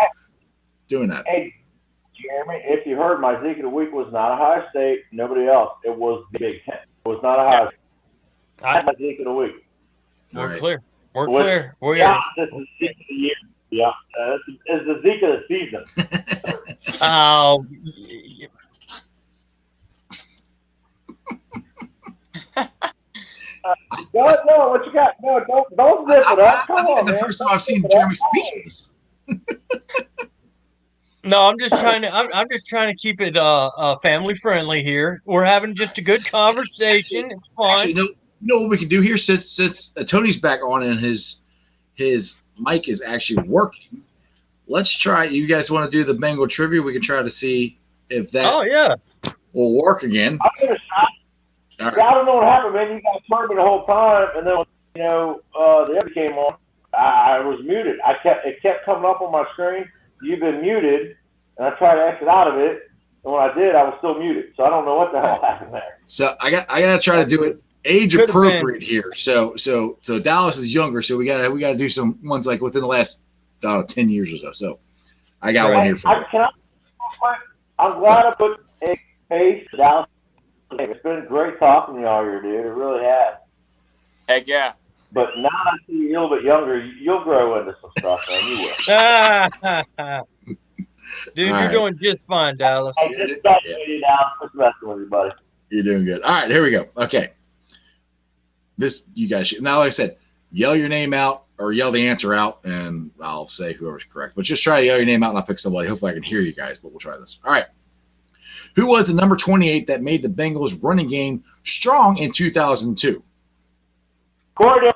doing that. Hey, Jeremy, if you heard, my Zeke of the week was not Ohio State, nobody else. It was the Big Ten. It was not Ohio State. That's my Zeke of the week. We're clear. We're clear. This is Zeke of the year. Yeah, this is the Zeke of the season. Oh. No, what you got? No, don't zip it up. Come on, the man. first time I've seen Jeremy speechless. No, I'm just trying to keep it family friendly here. We're having just a good conversation. It's fun. Actually, you know what we can do here since Tony's back on and his mic is actually working. Let's try. You guys want to do the Bengal trivia? We can try to see if that will work again. I'll give it a shot. Right. I don't know what happened, man. You guys heard me the whole time, and then the other came on. I was muted. It kept coming up on my screen. You've been muted, and I tried to exit out of it, and when I did, I was still muted. So I don't know what the hell happened there. So I got to try to do it age appropriate here. So Dallas is younger, so we got to do some ones like within the last 10 years or so. So I got one here for you. I'm glad I put a face to Dallas. It's been great talking to you all year, dude. It really has. Heck yeah. But now I see you a little bit younger, you'll grow into some stuff, man. You will. Dude, you're doing just fine, Dallas. Hey, just messing with you, Dallas. Just messing with you, buddy. You're doing good. All right, here we go. Okay. You guys should. Now, like I said, yell your name out or yell the answer out, and I'll say whoever's correct. But just try to yell your name out, and I'll pick somebody. Hopefully I can hear you guys, but we'll try this. All right. Who was the number 28 that made the Bengals running game strong in 2002? Corey.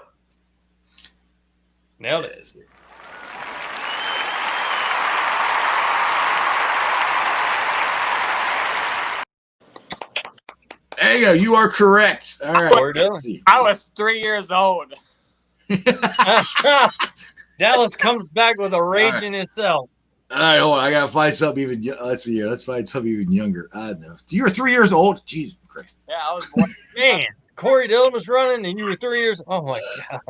Nailed it. There you go. You are correct. All right. I was 3 years old. Dallas comes back with a rage in itself. All right, hold on. I gotta find something even. Let's see here. Let's find something even younger. I don't know. You were 3 years old. Jesus Christ. Yeah, I was born. Man, Corey Dillon was running, and you were 3 years. Oh my god.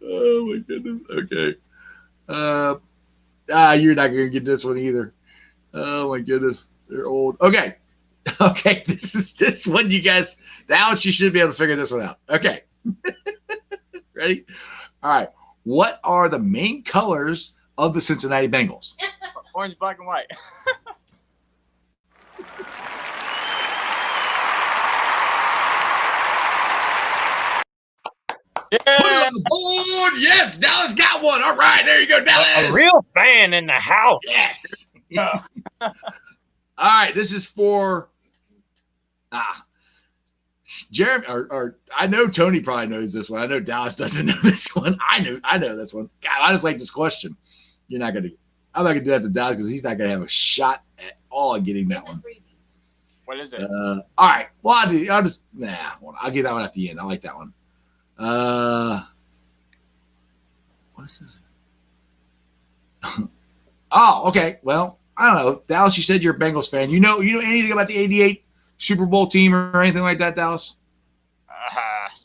Oh my goodness. Okay. You're not gonna get this one either. Oh my goodness. They're old. Okay. Okay, this one, you guys. Dallas, you should be able to figure this one out. Okay, ready? All right. What are the main colors of the Cincinnati Bengals? Orange, black, and white. Yeah. Put it on the board. Yes, Dallas got one. All right, there you go, Dallas. A real fan in the house. Yes. All right, this is for Jeremy. Or I know Tony probably knows this one. I know Dallas doesn't know this one. I know this one. God, I just like this question. I'm not gonna do that to Dallas because he's not gonna have a shot at all at getting that one. What is it? All right. Well, I'll get that one at the end. I like that one. What is this? Oh, okay. Well, I don't know. Dallas, you said you're a Bengals fan. You know anything about the '88 Super Bowl team or anything like that, Dallas?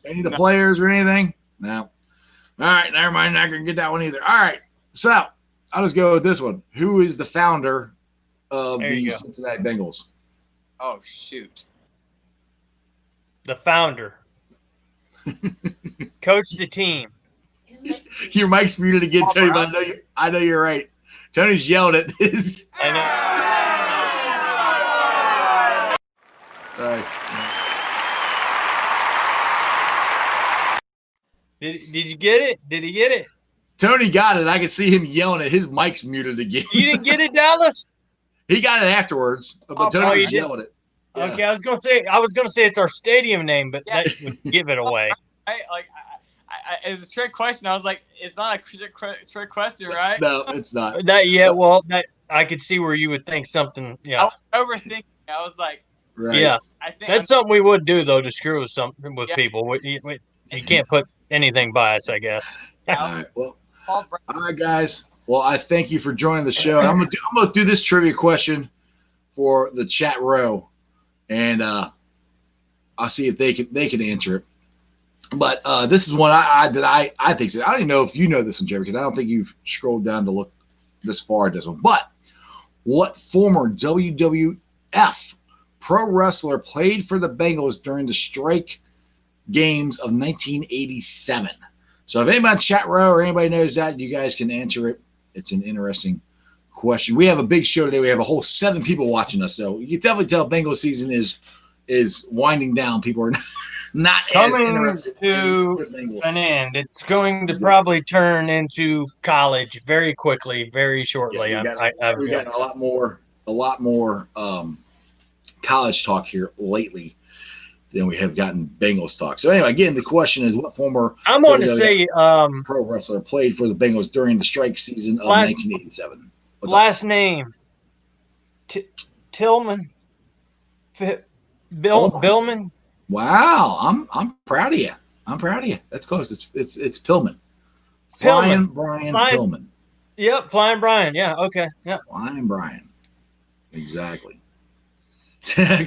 Any of the players or anything? No. All right, never mind. Not gonna get that one either. All right. So I'll just go with this one. Who is the founder of the Cincinnati Bengals? Oh shoot. The founder. Coach the team. Your mic's muted again, Tony, but I know you're right. Tony's yelled at this. I know. All right. Did you get it? Did he get it? Tony got it. I could see him yelling at his mic's muted again. You didn't get it, Dallas? He got it afterwards, but Tony was yelling it. Yeah. Okay, I was gonna say it's our stadium name, but that would give it away. It's a trick question. I was like, it's not a trick question, right? No, it's not. Well, I could see where you would think something. Yeah, I was overthinking. I was like, right. Yeah, I think that's something we would do though to screw with people. You can't put anything by us, I guess. All right. Well, all right, guys. Well, I thank you for joining the show. I'm gonna do this trivia question for the chat row, and I'll see if they can answer it. But this is one I think so. I don't even know if you know this one, Jerry, because I don't think you've scrolled down to look this far at this one. But what former WWF pro wrestler played for the Bengals during the strike games of 1987? So if anybody in chat row or anybody knows that, you guys can answer it. It's an interesting question. We have a big show today. We have a whole 7 people watching us, so you can definitely tell Bengals season is winding down. People are not coming as interested to an end. It's going to probably turn into college very quickly, very shortly. Yeah, we got a lot more college talk here lately than we have gotten Bengals talk. So anyway, again, the question is, what former I'm going to say pro wrestler played for the Bengals during the strike season of 1987? Last name Tillman. Billman. Wow, I'm proud of you. That's close. It's Pillman. Flying Brian Pillman. Yep, Flying Brian. Yeah, okay. Yeah. Flying Brian. Exactly.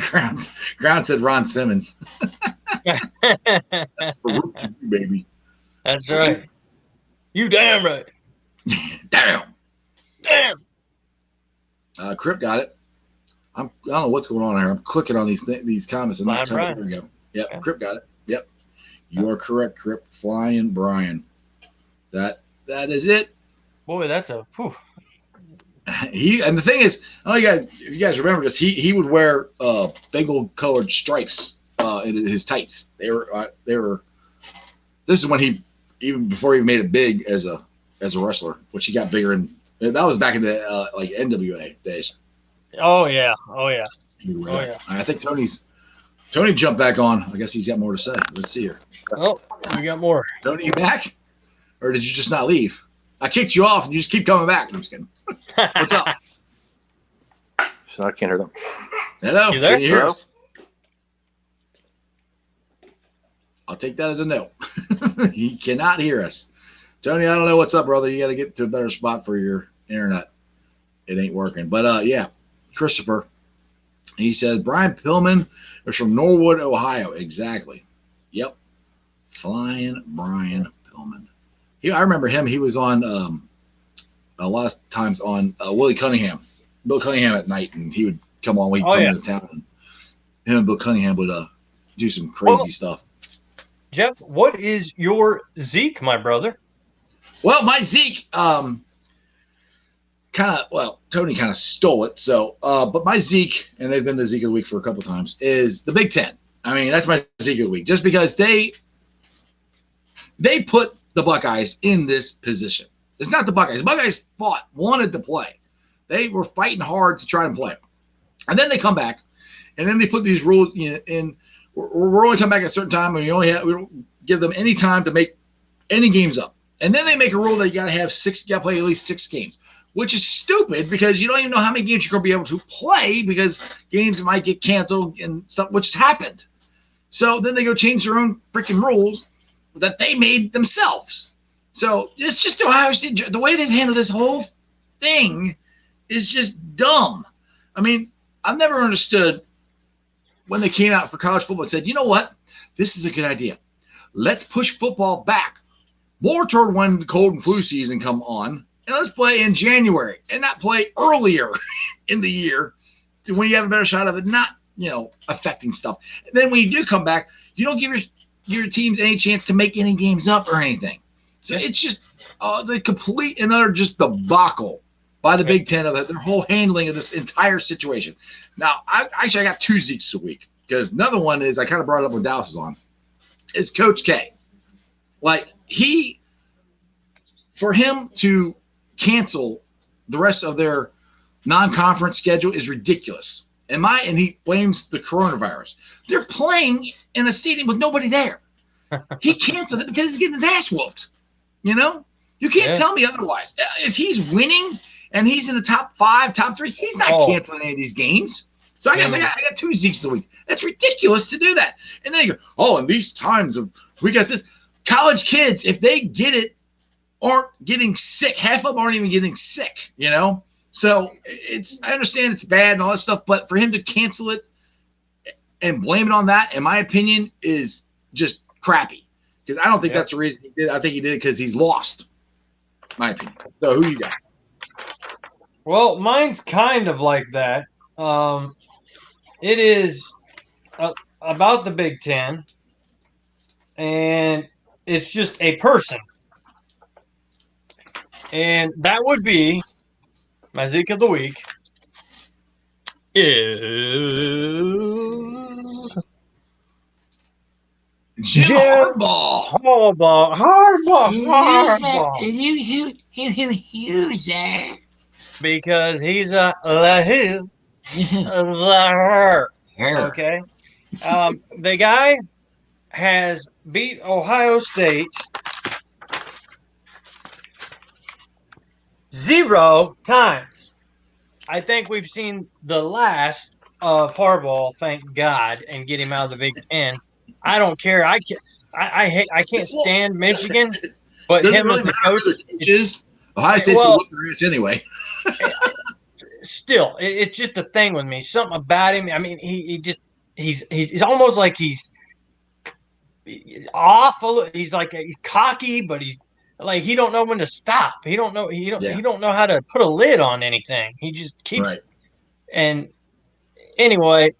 Ground said Ron Simmons. That's for you, baby. That's right. You damn right. Damn. Crip got it. I don't know what's going on here. I'm clicking on these comments and not coming. There we go. Yep, yeah. Crip got it. Yep, you are correct, Crip. Flying Brian. That is it. Boy, that's a. Whew. And the thing is, if you guys remember this, he would wear Bengal colored stripes in his tights. They were. This is when even before he made it big as a wrestler, which he got bigger and that was back in the like NWA days. Oh yeah. I think Tony jumped back on. I guess he's got more to say. Let's see here. Oh, we got more. Tony, you back? Or did you just not leave? I kicked you off and you just keep coming back. I'm just kidding. What's up? So I can't hear them. Hello. You there? Can you hear us? I'll take that as a no. He cannot hear us. Tony, I don't know what's up, brother. You got to get to a better spot for your internet. It ain't working. But, yeah, Christopher, he said, Brian Pillman is from Norwood, Ohio. Exactly. Yep. Flying Brian Pillman. I remember him. He was on a lot of times on Bill Cunningham at night, and he would come on when he'd come into town him and Bill Cunningham would do some crazy stuff. Jeff, what is your Zeke, my brother? Well, my Zeke, Tony kind of stole it. So, but my Zeke, and they've been the Zeke of the week for a couple times, is the Big Ten. I mean, that's my Zeke of the week, just because they put the Buckeyes in this position. It's not the Buckeyes. The Buckeyes wanted to play. They were fighting hard to try and play. And then they come back, and then they put these rules in. We're only come back at a certain time, and we don't give them any time to make any games up. And then they make a rule that you got to play at least 6 games, which is stupid because you don't even know how many games you're going to be able to play because games might get canceled and stuff, which has happened. So then they go change their own freaking rules that they made themselves. So it's just Ohio State. The way they've handled this whole thing is just dumb. I mean, I've never understood when they came out for college football and said, you know what? This is a good idea. Let's push football back more toward when the cold and flu season come on, and let's play in January and not play earlier in the year when you have a better shot of it not, affecting stuff. And then when you do come back, you don't give your teams any chance to make any games up or anything. So it's just the complete and utter just debacle by the Big Ten of their whole handling of this entire situation. Now, I got 2 Zekes a week because another one is I kind of brought it up when Dallas is on. Is Coach K. Like for him to cancel the rest of their non-conference schedule is ridiculous. And he blames the coronavirus. They're playing in a stadium with nobody there. He canceled it because he's getting his ass whooped. You can't tell me otherwise. If he's winning and he's in the top 5, top 3, he's not canceling any of these games. So I got 2 Zekes a week. That's ridiculous to do that. And then you go, in these times we got this. College kids, if they get it, aren't getting sick. Half of them aren't even getting sick, So I understand it's bad and all that stuff, but for him to cancel it and blame it on that, in my opinion, is just crappy. Because I don't think that's the reason he did it. I think he did it because he's lost, my opinion. So who you got? Well, mine's kind of like that. It is about the Big Ten, and it's just a person. And that would be my Zeke of the week is Jim Harbaugh. Harbaugh. Who's that? Because he's a lahoo. Okay. The guy has beat Ohio State 0 times. I think we've seen the last of Harbaugh, thank God, and get him out of the Big Ten. I don't care. I can't stand Michigan, but him as the coach is Ohio State's gonna whoop their ass anyway. Still, it's just a thing with me. Something about him. I mean, he's almost like he's awful. He's like he's cocky, but he's like he don't know when to stop. He don't know how to put a lid on anything. He just keeps. Right. And anyway,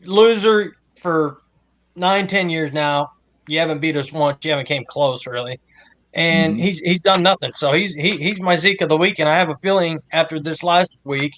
loser for 9-10 years now. You haven't beat us once. You haven't came close, really. And he's done nothing. So he's my Zeke of the week, and I have a feeling after this last week,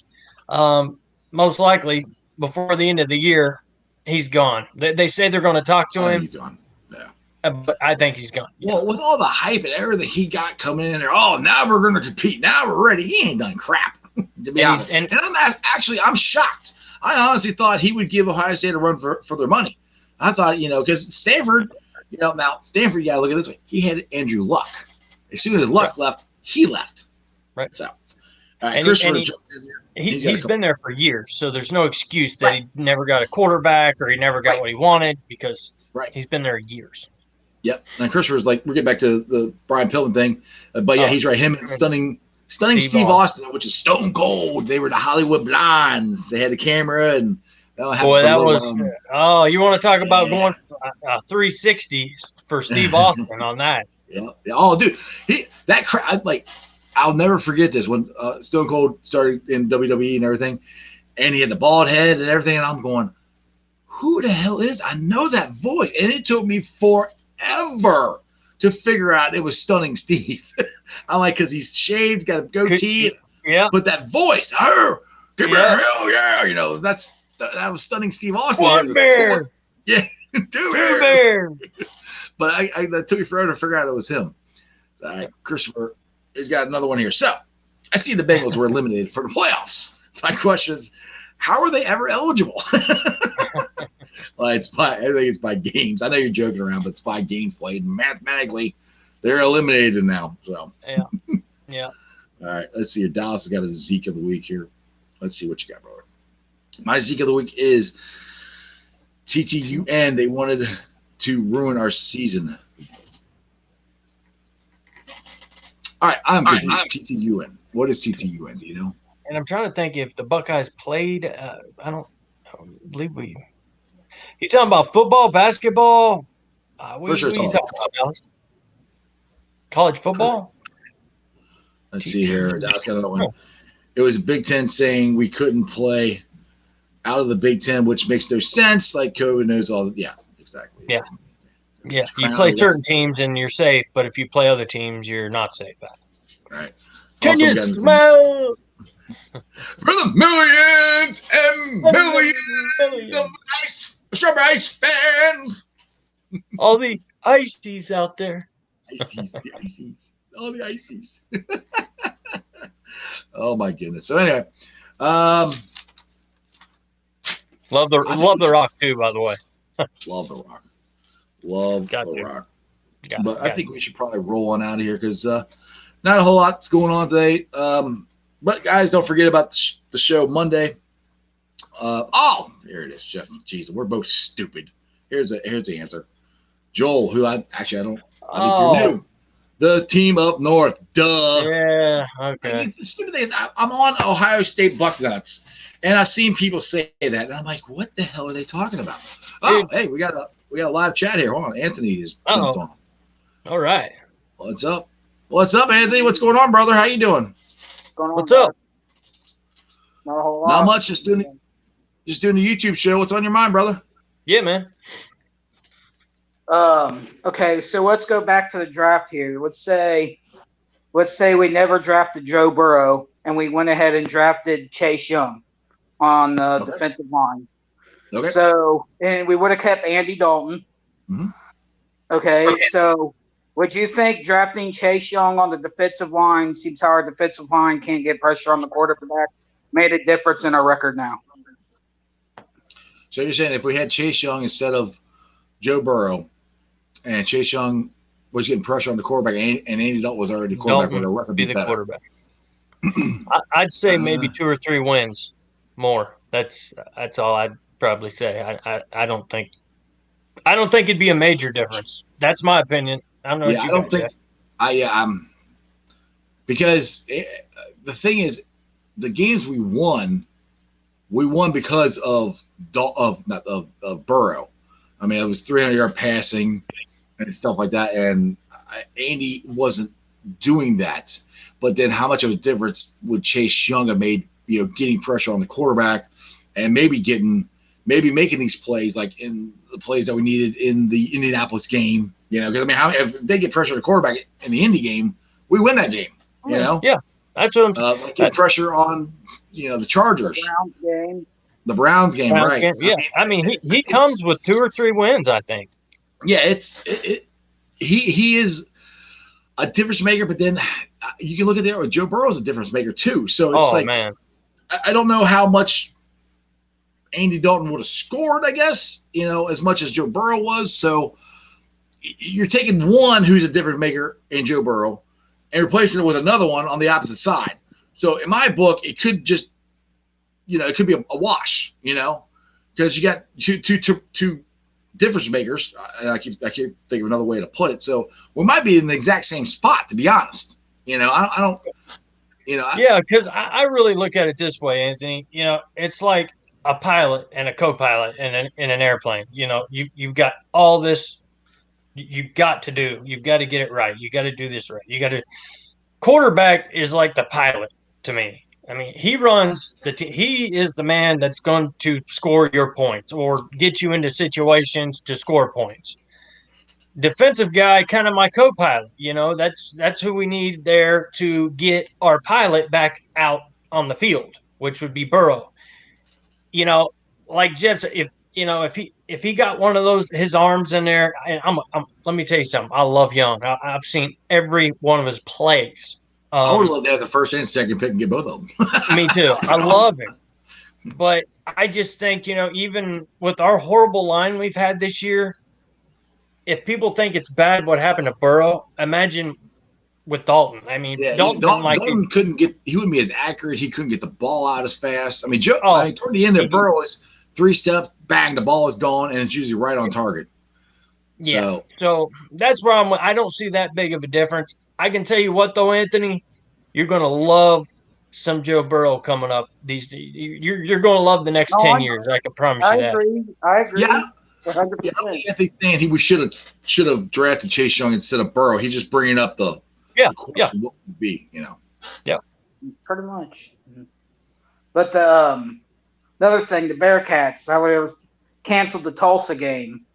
most likely before the end of the year, he's gone. They say they're going to talk to him. He's gone. Yeah. But I think he's gone. Well, with all the hype and everything he got coming in there, now we're going to compete. Now we're ready. He ain't done crap, to be honest. And I'm shocked. I honestly thought he would give Ohio State a run for their money. I thought, because Stanford – now Stanford, you got to look at it this way. He had Andrew Luck. As soon as Luck left, he left. Right. So, all right, he's been there for years, so there's no excuse that he never got a quarterback or he never got what he wanted because he's been there years. Yep. And Christopher's like, we're getting back to the Brian Pillman thing. But he's right. Him and stunning Steve Austin, which is stone cold. They were the Hollywood Blondes. They had the camera and – boy, that was you want to talk about going 360 for Steve Austin on that? Yeah. Oh, dude, I'll never forget this when Stone Cold started in WWE and everything, and he had the bald head and everything, and I'm going, who the hell is? I know that voice, and it took me forever to figure out it was Stunning Steve. I'm like, because he's shaved, got a goatee, but that voice, give me a hell yeah, that was Stunning Steve Austin. One bear, two bear. But I that took me forever to figure out it was him. All right, Christopher has got another one here. So I see the Bengals were eliminated for the playoffs. My question is, how are they ever eligible? Well, I think it's by games. I know you're joking around, but it's by games played. Mathematically, they're eliminated now. So yeah. All right, let's see. Dallas has got a Zeke of the week here. Let's see what you got, brother. My Zeke of the week is TTUN. They wanted to ruin our season. All right, I'm confused. TTUN. What is TTUN? Do you know? And I'm trying to think if the Buckeyes played. I don't believe we. You talking about football, basketball? For sure, talking about Dallas? College football. Let's see here. Dallas got another one. It was Big Ten saying we couldn't play out of the Big Ten, which makes no sense. Like COVID knows all. Yeah, exactly. Yeah. You play certain teams and you're safe, but if you play other teams, you're not safe. Right. Can you smell? For the millions and millions of Strawberry Ice fans. All the ices out there. Ices. All the ices. Oh my goodness. So anyway, love the Rock too, by the way. Love the Rock. Rock. But I think we should probably roll on out of here because not a whole lot's going on today. But guys, don't forget about the show Monday. Here it is, Jeff. Jeez, we're both stupid. Here's the answer. Joel, who I think you're new. The team up north. Duh. Yeah. Okay. I mean, the stupid thing is, I'm on Ohio State Bucknuts, and I've seen people say that, and I'm like, what the hell are they talking about? Oh, hey, we got a live chat here. Hold on, Anthony is on. All right. What's up? What's up, Anthony? What's going on, brother? How you doing? What's up? Not a whole lot. Not much. Just doing the YouTube show. What's on your mind, brother? Yeah, man. Okay, so let's go back to the draft here. Let's say we never drafted Joe Burrow and we went ahead and drafted Chase Young on the defensive line. Okay. So, and we would have kept Andy Dalton. Mm-hmm. Okay, so would you think drafting Chase Young on the defensive line, seems how our defensive line can't get pressure on the quarterback, made a difference in our record now? So you're saying if we had Chase Young instead of Joe Burrow, and Chase Young was getting pressure on the quarterback, and Andy Dalton was already the quarterback, would our record be better? Quarterback. I'd say maybe 2 or 3 wins more. That's all I'd probably say. I don't think it'd be a major difference. That's my opinion. I don't know. Yeah, I don't think. Because the thing is, the games we won because of Burrow. I mean, it was 300-yard passing and stuff like that, and Andy wasn't doing that. But then, how much of a difference would Chase Young have made? Getting pressure on the quarterback, and maybe making these plays like in the plays that we needed in the Indianapolis game. Because if they get pressure on the quarterback in the Indy game, we win that game. Yeah, that's what I'm saying. Get pressure on the Chargers. The Browns game, right? Yeah, I mean he comes with 2 or 3 wins, I think. Yeah, he is a difference maker, but then you can look at there. Joe Burrow's a difference maker too. So it's man, I don't know how much Andy Dalton would have scored, I guess, as much as Joe Burrow was. So you're taking one who's a difference maker in Joe Burrow and replacing it with another one on the opposite side. So in my book, it could just, it could be a wash, because you got two difference makers. I can't think of another way to put it. So we might be in the exact same spot, to be honest. I don't. Yeah, because I really look at it this way, Anthony. It's like a pilot and a co-pilot in an airplane. You've got all this. You've got to get it right. You got to do this right. Quarterback is like the pilot to me. I mean, he runs the he is the man that's going to score your points or get you into situations to score points. Defensive guy, kind of my co-pilot. That's who we need there to get our pilot back out on the field, which would be Burrow. Like Jeff said, if he got one of those his arms in there, let me tell you something. I love Young. I've seen every one of his plays. I would love to have the first and second pick and get both of them. Me too. I love him. But I just think, even with our horrible line we've had this year, if people think it's bad what happened to Burrow, imagine with Dalton. I mean, yeah, Dalton couldn't get. He wouldn't be as accurate. He couldn't get the ball out as fast. I mean, toward the end of Burrow is 3 steps, bang, the ball is gone, and it's usually right on target. Yeah. So that's where I don't see that big of a difference. I can tell you what, though, Anthony, you're going to love some Joe Burrow coming up. You're going to love the next 10 years. I can promise you that. I agree. Yeah. 100%. Yeah, I think Anthony's saying we should have drafted Chase Young instead of Burrow. He's just bringing up the what would be, Yeah, pretty much. But the other thing, the Bearcats, I canceled the Tulsa game.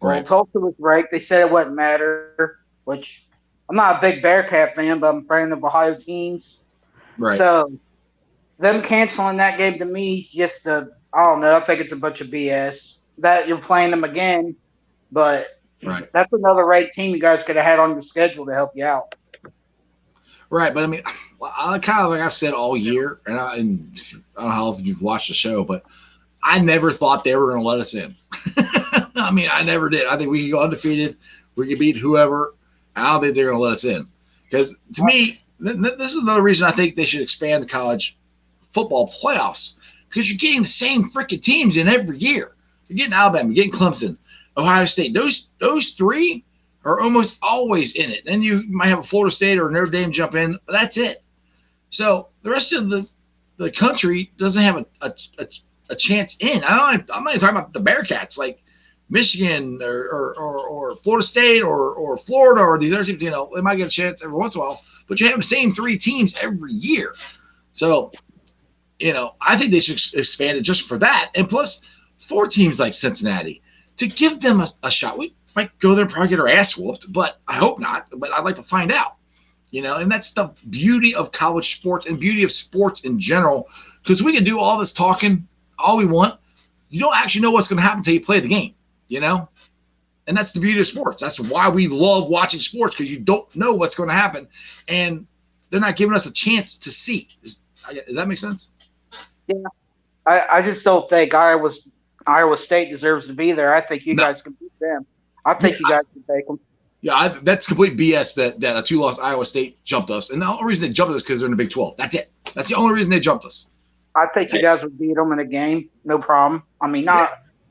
Well, right. Tulsa was ranked. They said it wouldn't matter, which I'm not a big Bearcat fan, but I'm a fan of Ohio teams. Right. So them canceling that game to me is just I don't know. I think it's a bunch of BS that you're playing them again, but that's another ranked team you guys could have had on your schedule to help you out. Right, but I mean, I kind of like I've said all year, and I don't know how often you've watched the show, but I never thought they were going to let us in. I mean, I never did. I think we could go undefeated. We could beat whoever. I don't think they're going to let us in. Because to me, this is another reason I think they should expand the college football playoffs. Because you're getting the same freaking teams in every year. You're getting Alabama, you're getting Clemson, Ohio State. Those 3 are almost always in it. Then you might have a Florida State or Notre Dame jump in, but that's it. So the rest of the country doesn't have a chance in. I'm not even talking about the Bearcats, like Michigan or Florida State or Florida or these other teams. They might get a chance every once in a while, but you have the same 3 teams every year. So, I think they should expand it just for that. And plus, 4 teams like Cincinnati to give them a shot. We might go there and probably get our ass whooped, but I hope not. But I'd like to find out. And that's the beauty of college sports and beauty of sports in general, because we can do all this talking all we want. You don't actually know what's going to happen until you play the game, and that's the beauty of sports. That's why we love watching sports, because you don't know what's going to happen, and they're not giving us a chance to see. Does that make sense? Yeah, I just don't think Iowa State deserves to be there. I think you guys can beat them. I think you guys can take them. Yeah, that's complete BS that a 2-loss Iowa State jumped us. And the only reason they jumped us is because they're in the Big 12. That's it. That's the only reason they jumped us. I think you guys would beat them in a game. No problem. I mean,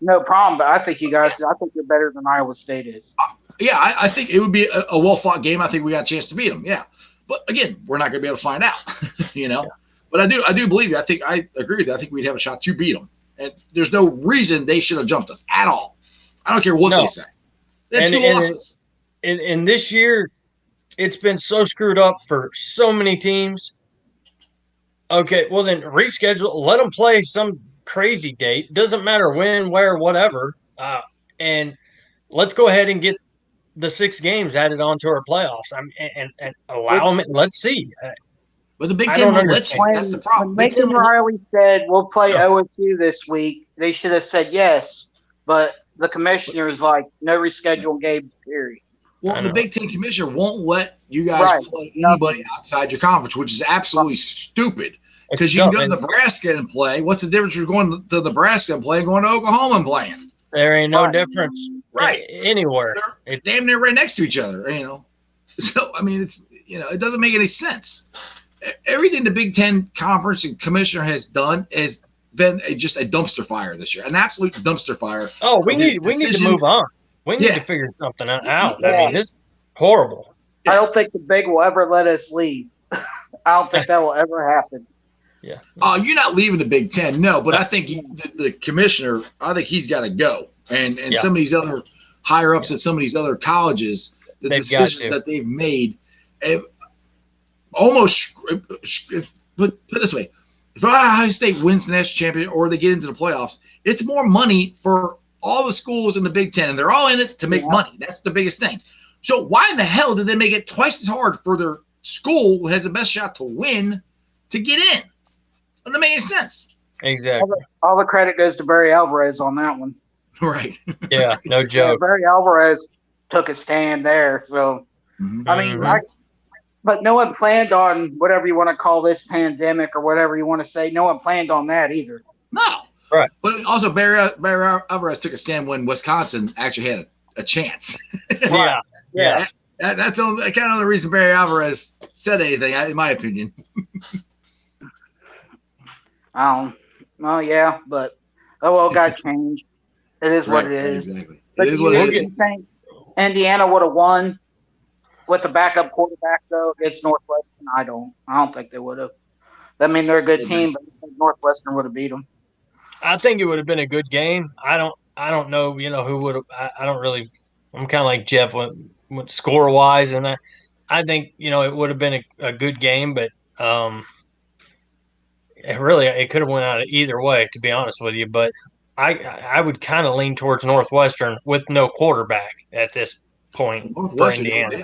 no problem, but I think you're better than Iowa State is. I think it would be a well-fought game. I think we got a chance to beat them, yeah. But, again, we're not going to be able to find out, Yeah. But I do believe you. I agree with you. I think we'd have a shot to beat them. And there's no reason they should have jumped us at all. I don't care what they say. They had 2 losses. And this year, it's been so screwed up for so many teams. Okay, well then reschedule. Let them play some crazy date. Doesn't matter when, where, whatever. And let's go ahead and get the 6 games added onto our playoffs. And allow them. Let's see. But the Big Ten won't let you. That's the problem. When Lincoln Riley said we'll play OSU this week, they should have said yes. But the commissioner is like, no rescheduled games, period. Well, the Big Ten commissioner won't let you guys play anybody outside your conference, which is absolutely stupid. Because you can go to Nebraska and play. What's the difference between going to Nebraska and playing, going to Oklahoma and playing? There ain't no difference anywhere. They're damn near right next to each other, So, I mean, it doesn't make any sense. Everything the Big Ten conference and commissioner has done has been just a dumpster fire this year, an absolute dumpster fire. Oh, we need to move on. We need to figure something out. Yeah. I mean, it's horrible. I don't think the Big will ever let us leave. I don't think that will ever happen. Yeah. Oh, you're not leaving the Big Ten, no. But I think the commissioner, I think he's got to go. And some of these other higher ups at some of these other colleges, the decisions that they've made, almost put it this way, if Ohio State wins the national championship or they get into the playoffs, it's more money for all the schools in the Big Ten, and they're all in it to make money. That's the biggest thing. So why in the hell did they make it twice as hard for their school who has the best shot to win to get in? It doesn't make any sense. Exactly. All the credit goes to Barry Alvarez on that one. Right. Yeah, no joke. Yeah, Barry Alvarez took a stand there. So, I mean, but no one planned on whatever you want to call this pandemic or whatever you want to say. No one planned on that either. No. Right. But also, Barry Alvarez took a stand when Wisconsin actually had a chance. Yeah. Yeah. That's kind of the reason Barry Alvarez said anything, in my opinion. Well, yeah, but got changed. It is what it is. Exactly. But it is what it is. You think Indiana would have won with the backup quarterback though against Northwestern? I don't think they would have. I mean, they're a good team, but Northwestern would have beat them. I think it would have been a good game. I don't know, who would have. I don't really. I'm kind of like Jeff with score wise, and I think it would have been a good game, but it could have went out either way, to be honest with you. But I would kind of lean towards Northwestern with no quarterback at this point. Northwestern, they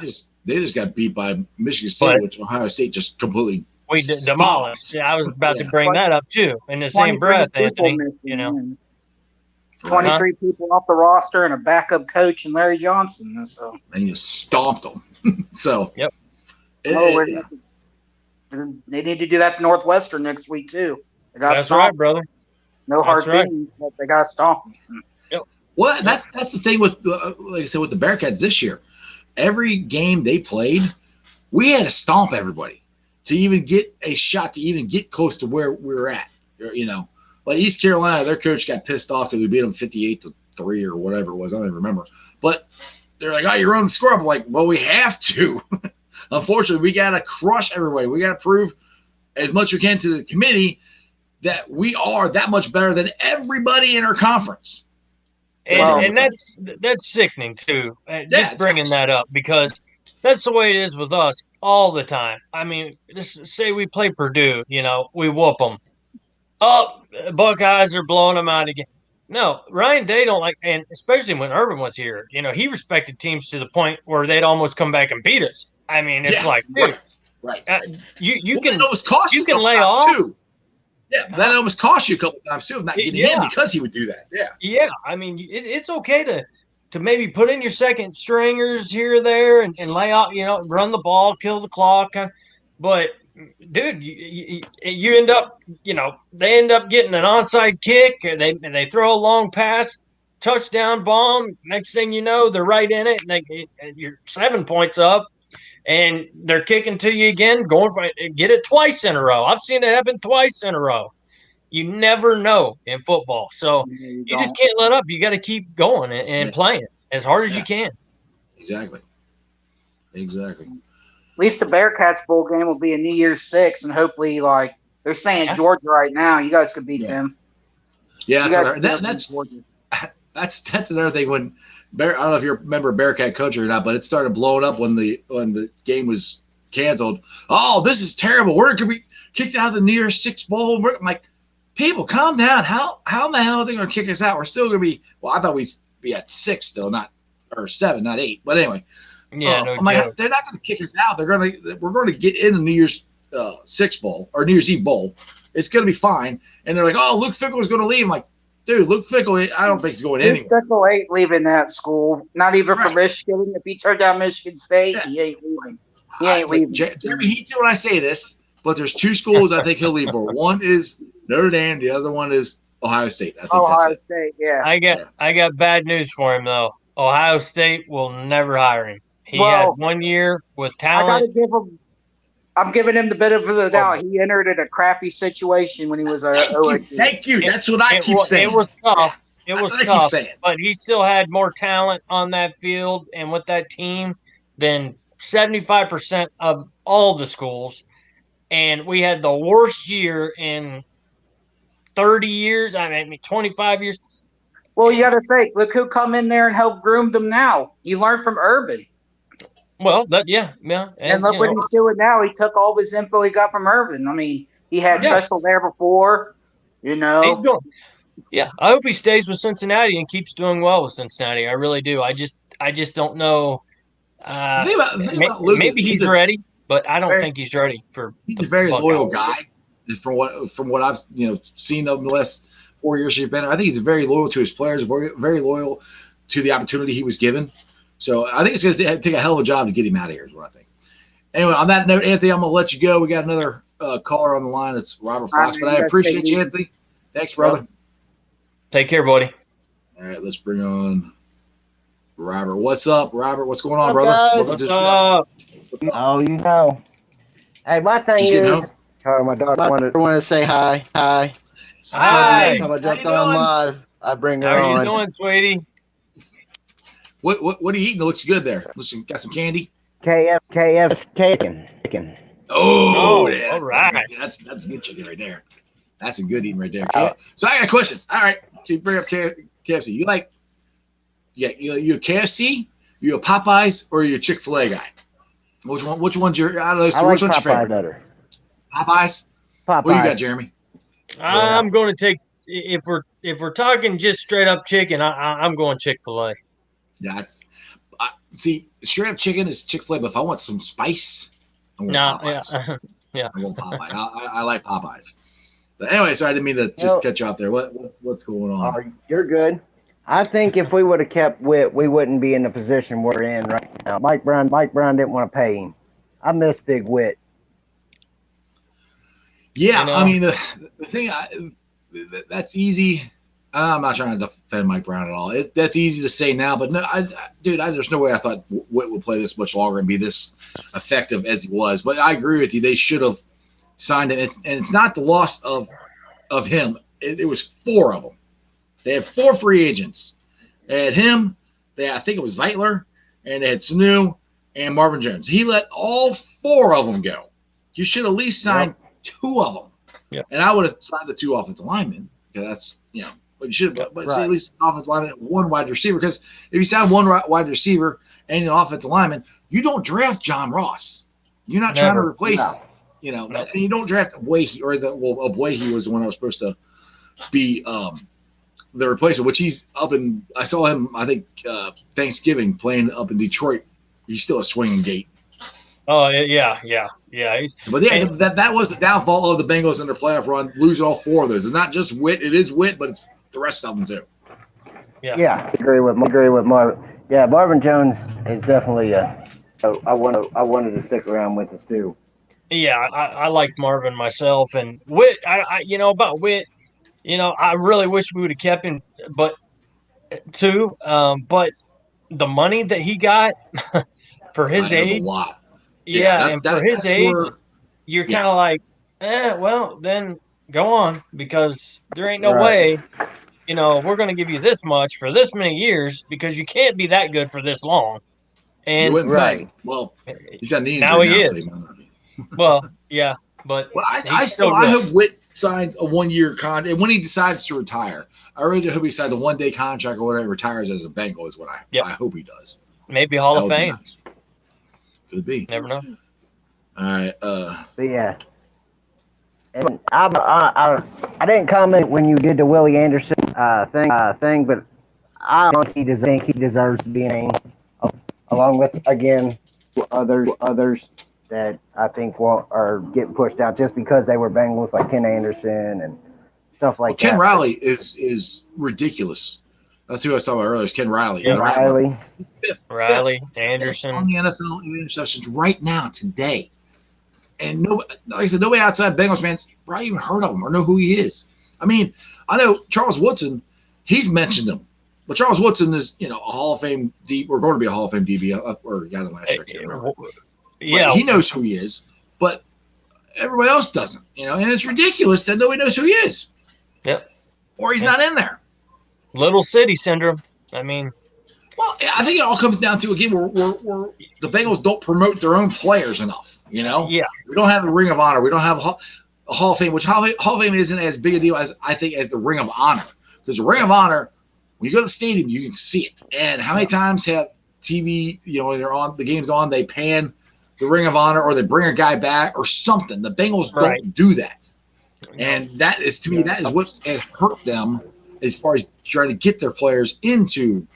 just got beat by Michigan State, which Ohio State just completely demolished. Yeah, I was about to bring that up too. In the same breath, Anthony, 23 people off the roster and a backup coach and Larry Johnson. So and you stomped them. So yep. They need to do that to Northwestern next week too. That's stomped. Right, brother. No hard feelings, but they got stomped. Yep. Well, that's the thing with like I said with the Bearcats this year. Every game they played, we had to stomp everybody to even get a shot to even get close to where we were at. Like East Carolina, their coach got pissed off because we beat them 58-3 or whatever it was. I don't even remember. But they're like, "Oh, you're on the score." I'm like, "Well, we have to." Unfortunately, we got to crush everybody. We got to prove as much as we can to the committee that we are that much better than everybody in our conference. And that's sickening too. Just bringing that up because that's the way it is with us all the time. I mean, say we play Purdue, we whoop them. Oh, Buckeyes are blowing them out again. No, Ryan Day don't like, and especially when Urban was here, he respected teams to the point where they'd almost come back and beat us. I mean, it's like, dude, right. You can almost cost you can lay off too. Yeah, that almost cost you a couple times too of not getting in because he would do that. Yeah. Yeah, I mean, it's okay to maybe put in your second stringers here or there and lay out, run the ball, kill the clock, but. Dude, you end up, they end up getting an onside kick. They throw a long pass, touchdown bomb. Next thing you know, they're right in it, and you're 7 points up, and they're kicking to you again, going for it, get it twice in a row. I've seen it happen twice in a row. You never know in football, so you just can't let up. You got to keep going and playing as hard as you can. Exactly. At least the Bearcats bowl game will be a New Year's 6, and hopefully, like they're saying, Georgia right now, you guys could beat them. Yeah, that's another thing. When I don't know if you remember Bearcat coach or not, but it started blowing up when the game was canceled. Oh, this is terrible. We're gonna be kicked out of the New Year's 6 bowl. I'm like, people, calm down. How in the hell are they gonna kick us out? We're still gonna be. Well, I thought we'd be at 6 still, or 7, not 8. But anyway. Yeah, I'm like, they're not going to kick us out. We're going to get in the New Year's 6 bowl or New Year's Eve bowl. It's going to be fine. And they're like, oh, Luke Fickell is going to leave. I'm like, dude, Luke Fickell, I don't think he's going anywhere. Luke Fickell ain't leaving that school. Not even for Michigan. If he turned down Michigan State, he ain't leaving. He ain't leaving. Jeremy hates it when I say this, but there's 2 schools I think he'll leave for. One is Notre Dame. The other one is Ohio State. I think Ohio State, yeah. I got bad news for him though. Ohio State will never hire him. He had 1 year with talent. I'm giving him the benefit of the doubt. He entered in a crappy situation when he was a OSU. Thank you. That's what I keep saying. It was tough. It was tough. But he still had more talent on that field and with that team than 75% of all the schools. And we had the worst year in 30 years. I mean, 25 years. Well, you got to think. Look who come in there and helped groom them now. You learned from Urban. Well, yeah. And look what he's doing now. He took all his info he got from Urban. I mean, He had Tressel there before. You know, he's doing. Yeah, I hope he stays with Cincinnati and keeps doing well with Cincinnati. I really do. I just don't know. The thing about Luke maybe is he's ready, but I don't think he's ready for. He's a very loyal guy. From what I've seen of the last 4 years he's been, I think he's very loyal to his players, very loyal to the opportunity he was given. So I think it's going to take a hell of a job to get him out of here. Is what I think. Anyway, on that note, Anthony, I'm going to let you go. We got another caller on the line. It's Robert Fox, but I appreciate you, Anthony. Thanks, brother. Take care, buddy. All right, let's bring on Robert. What's up, Robert? What's going on, brother? What's up? Oh, you know. Hey, my thing is, my daughter wanted to say hi. Hi. Hi. Next time I jumped on live, I bring her on. How are you doing, sweetie? What are you eating? It looks good there. Listen, got some candy? KF's chicken. Oh, yeah. All right. That's good chicken right there. That's a good eating right there. So I got a question. All right. So you bring up KFC. You like, you a KFC, you a Popeyes, or you a Chick-fil-A guy? Which one's your, out of those two, which one's your favorite? Better. Popeyes? What do you got, Jeremy? I'm going to take, if we're talking just straight up chicken, I'm going Chick-fil-A. Yeah, see, straight up chicken is Chick-fil-A, but if I want some spice, I'm going Popeyes. Yeah. I'm going Popeyes. I like Popeyes. So anyway, so I didn't mean to just cut you off there. What's going on? You're good. I think if we would have kept Witt, we wouldn't be in the position we're in right now. Mike Brown didn't want to pay him. I miss Big Witt. Yeah, I mean the thing that's easy. I'm not trying to defend Mike Brown at all. That's easy to say now, but no, there's no way I thought Witt would play this much longer and be this effective as he was. But I agree with you. They should have signed him, and it's not the loss of him. It was 4 of them. They had 4 free agents. They had him. I think it was Zeitler, and they had Sanu and Marvin Jones. He let all 4 of them go. You should at least sign 2 of them. Yeah. And I would have signed the 2 offensive linemen because that's But you should, but say at least offensive lineman, 1 wide receiver. Because if you sign 1 wide receiver and an offensive lineman, you don't draft John Ross. You're not trying to replace. And you don't draft Boyhe Boyhe was the one that was supposed to be the replacement, which he's up in. I saw him, I think, Thanksgiving playing up in Detroit. He's still a swinging gate. Oh yeah. But that was the downfall of the Bengals in their playoff run, losing all 4 of those. It's not just Witt; it is Witt, but it's the rest of them too. Yeah, I agree with Marvin. Yeah, Marvin Jones is definitely. I wanted to stick around with us too. Yeah, I liked Marvin myself, and Witt. About Witt, I really wish we would have kept him, but the money that he got for his age, a lot. For his age, you're kind of like, well, then go on, because there ain't no way, we're going to give you this much for this many years because you can't be that good for this long. And you wouldn't think. Well, he's got knee injury now. He is. So he might not be. Well, yeah, but I hope Witt signs a 1-year contract, and when he decides to retire, I really hope he signs a 1-day contract or whatever, retires as a Bengal is what I hope he does. Maybe Hall of Fame. Nice. Could be. Never know. All right. But yeah. And I didn't comment when you did the Willie Anderson thing, but I think he deserves to be named, along with again others that I think are getting pushed out just because they were Bengals, like Ken Anderson and stuff like that. Ken Riley is ridiculous. That's who I was talking about earlier. Ken Riley. Yeah, Riley, Anderson on the NFL interceptions right now today, and like I said, nobody outside Bengals fans probably even heard of him or know who he is. I mean, I know Charles Woodson. He's mentioned him, but Charles Woodson is a Hall of Fame DB. We're going to be a Hall of Fame DB, or got it last year. I can't remember. Yeah, but he knows who he is, but everybody else doesn't. And it's ridiculous that nobody knows who he is. Yep. Or he's not in there. Little city syndrome. I mean, well, I think it all comes down to again, we're the Bengals don't promote their own players enough. Yeah. We don't have a Ring of Honor. We don't have a Hall of Fame, which Hall of Fame isn't as big a deal as I think as the Ring of Honor, because the Ring of Honor, when you go to the stadium, you can see it. And how many times have TV, they're on the game's on, they pan the Ring of Honor or they bring a guy back or something. The Bengals don't do that. And that is, to me, that is what has hurt them as far as trying to get their players into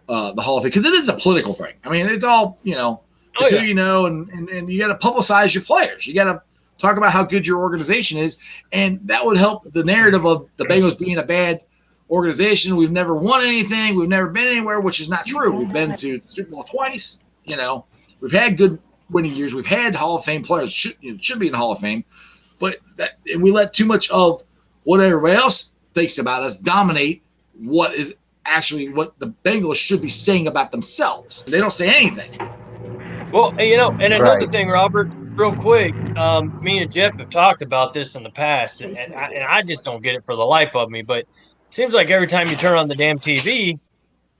the Hall of Fame, because it is a political thing. I mean, it's all, it's who you know, and you got to publicize your players. You got to talk about how good your organization is, and that would help the narrative of the Bengals being a bad organization. We've never won anything. We've never been anywhere, which is not true. We've been to the Super Bowl twice. We've had good winning years. We've had Hall of Fame players should be in the Hall of Fame, but we let too much of what everybody else thinks about us dominate what is actually what the Bengals should be saying about themselves. They don't say anything. Well, and another thing, Robert, real quick, me and Jeff have talked about this in the past, and I just don't get it for the life of me, but it seems like every time you turn on the damn TV,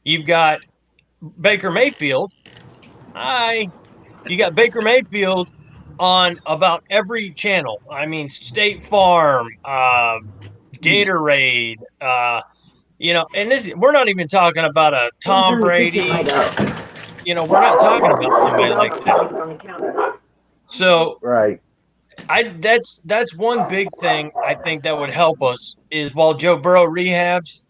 you've got Baker Mayfield. You got Baker Mayfield on about every channel. I mean, State Farm, Gatorade, and we're not even talking about a Tom Brady. We're not talking about somebody like that. So that's one big thing I think that would help us is while Joe Burrow rehabs,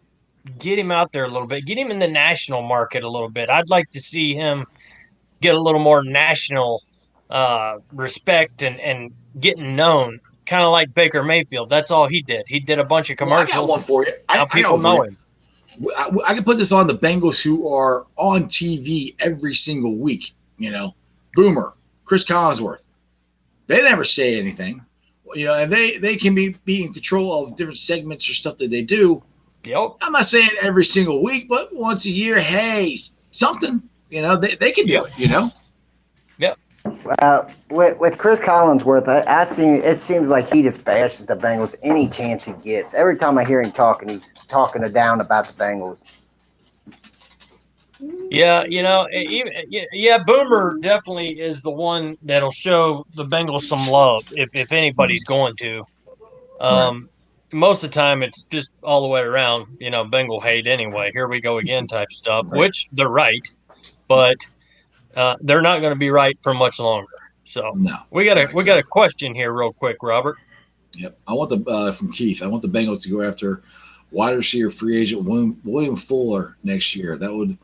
get him out there a little bit, get him in the national market a little bit. I'd like to see him get a little more national respect and getting known, kind of like Baker Mayfield. That's all he did. He did a bunch of commercials. I got one for you. Now people know him. I can put this on the Bengals who are on TV every single week. Boomer, Chris Collinsworth. They never say anything. And they can be in control of different segments or stuff that they do. Yep. I'm not saying every single week, but once a year, hey, something. They can do it. Yep. With Chris Collinsworth, it seems like he just bashes the Bengals any chance he gets. Every time I hear him talking, he's talking down about the Bengals. Yeah, Boomer definitely is the one that'll show the Bengals some love if anybody's going to. Right. Most of the time, it's just all the way around, Bengal hate anyway. Here we go again type stuff, Right. Which they're right, but they're not going to be right for much longer. So no, we got a question here real quick, Robert. Yep, I want from Keith. I want the Bengals to go after wide receiver free agent William Fuller next year. That would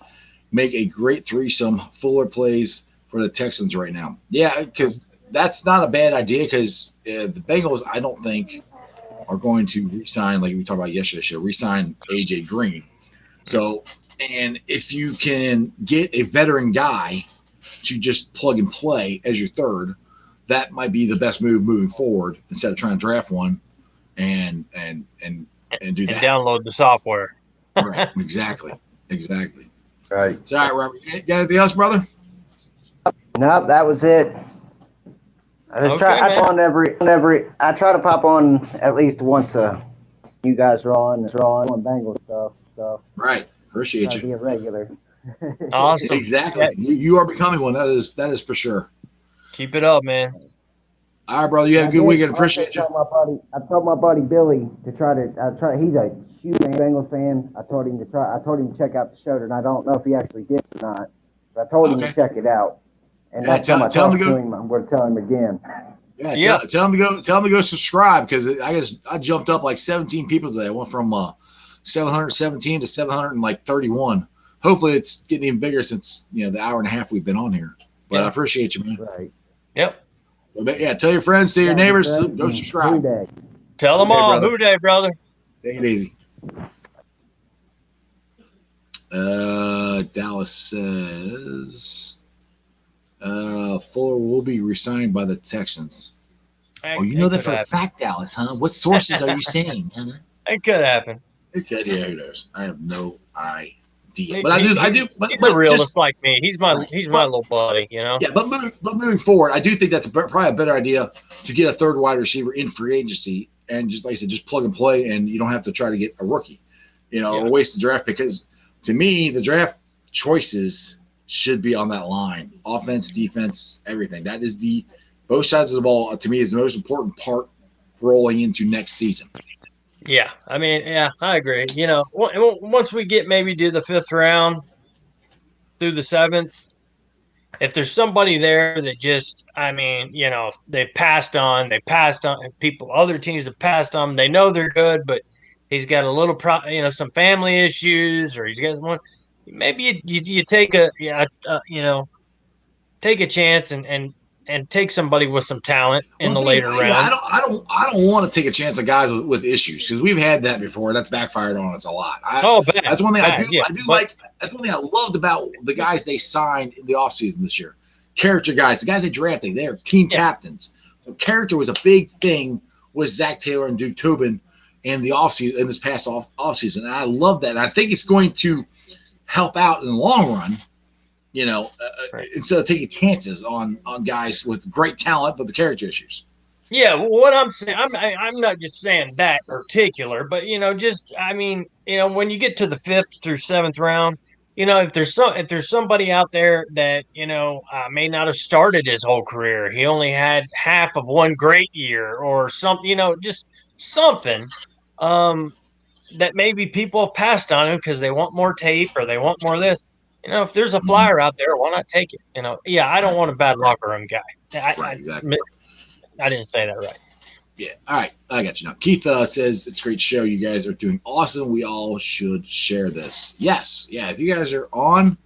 make a great threesome. Fuller plays for the Texans right now. Yeah, because that's not a bad idea. Because the Bengals, I don't think, are going to re-sign, like we talked about yesterday show, re-sign AJ Green. So, and if you can get a veteran guy to just plug and play as your third, that might be the best move moving forward instead of trying to draft one and do that. And download the software. Right. Exactly. Right. So, all right, Robert, you got anything else, brother? Nope, that was it. I try to pop on at least once you guys are on Bengals stuff. So right. Appreciate you. Be a regular. Awesome. Exactly. You are becoming one. That is for sure. Keep it up, man. All right, brother. You have a good weekend. Appreciate you. I told my buddy Billy to try. He's a huge Bengals fan. I told him to check out the show, and I don't know if he actually did or not. But I told him to check it out. And that's time I talked to him. I'm going to tell him again. Yeah, tell him to go subscribe, because I jumped up like 17 people today. I went from 717 to 731. Hopefully, it's getting even bigger since the hour and a half we've been on here. But I appreciate you, man. Right. Yep. So, yeah, tell your friends, tell your neighbors, go subscribe. Tell them all, who day, brother. Take it easy. Dallas says Fuller will be re-signed by the Texans. You know that for a fact, Dallas, huh? What sources are you saying? Huh? It could happen. It could, yeah, who knows? I have no idea. He's But a realist like me. He's my little buddy, Yeah, but moving forward, I do think that's probably a better idea to get a third wide receiver in free agency, and just like I said, just plug and play, and you don't have to try to get a rookie, or waste the draft, because to me the draft choices should be on that line: offense, defense, everything. That is both sides of the ball. To me, is the most important part rolling into next season. Yeah, I mean, I agree. Once we maybe do the 5th round through the 7th, if there's somebody there that just, I mean, they've passed on people, other teams have passed on. They know they're good, but he's got a little, some family issues, or he's got one. Maybe you take take a chance and take somebody with some talent in the later rounds. I don't want to take a chance on guys with issues, because we've had that before. That's backfired on us a lot. Bad, that's one thing bad, I do like. That's one thing I loved about the guys they signed in the offseason this year. Character guys, the guys they drafted, they're team captains. So character was a big thing with Zach Taylor and Duke Tobin in the offseason, in this past offseason. And I love that. And I think it's going to help out in the long run. Instead of taking chances on guys with great talent but the character issues. Yeah, what I'm saying, I'm not just saying that particular, but when you get to the 5th through 7th round, if there's somebody out there that may not have started his whole career, he only had half of one great year or something, just something that maybe people have passed on him because they want more tape or they want more of this. If there's a flyer out there, why not take it? I don't want a bad locker room guy. Exactly. I didn't say that right. Yeah. All right. I got you now. Keith says, it's a great show. You guys are doing awesome. We all should share this. Yes. Yeah. If you guys are on,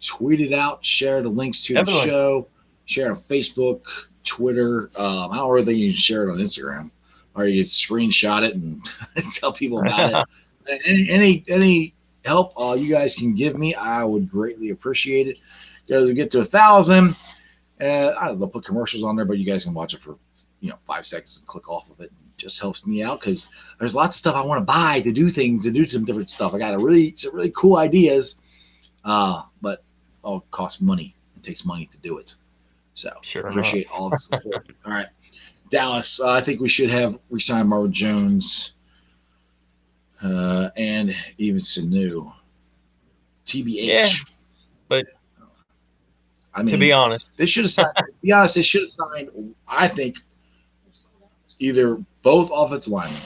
tweet it out, share the links to the show, share it on Facebook, Twitter. I don't really think you can share it on Instagram, or you can screenshot it and tell people about it. Any help you guys can give me, I would greatly appreciate it. Because we get to 1,000, I don't know, put commercials on there, but you guys can watch it for 5 seconds and click off of it. It just helps me out, because there's lots of stuff I want to buy to do things, to do some different stuff. I got some really cool ideas, but all costs money. It takes money to do it. So appreciate all the support. All right, Dallas, I think we should have re-signed Marvin Jones. And even Sanu. TBH. Yeah, but to be honest, they should have signed. They should have signed, I think, either both offensive linemen.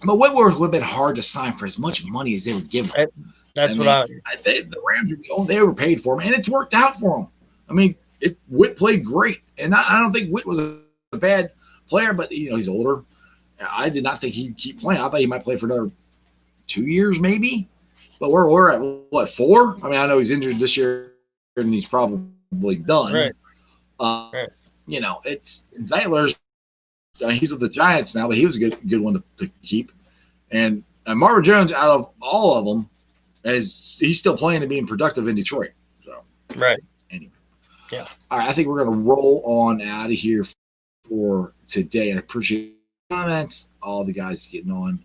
But Whitworth would have been hard to sign for as much money as they were giving him. The Rams, they were paid for him, and it's worked out for him. I mean, Whit played great, and I don't think Whit was a bad player, but he's older. I did not think he'd keep playing. I thought he might play for another 2 years, maybe. But we're at what, 4? I mean, I know he's injured this year, and he's probably done. Right. It's Zeitler's. He's with the Giants now, but he was a good one to keep. And Marvin Jones, out of all of them, he's still playing and being productive in Detroit. So right. Anyway. Yeah. All right, I think we're going to roll on out of here for today, and I appreciate comments, all the guys getting on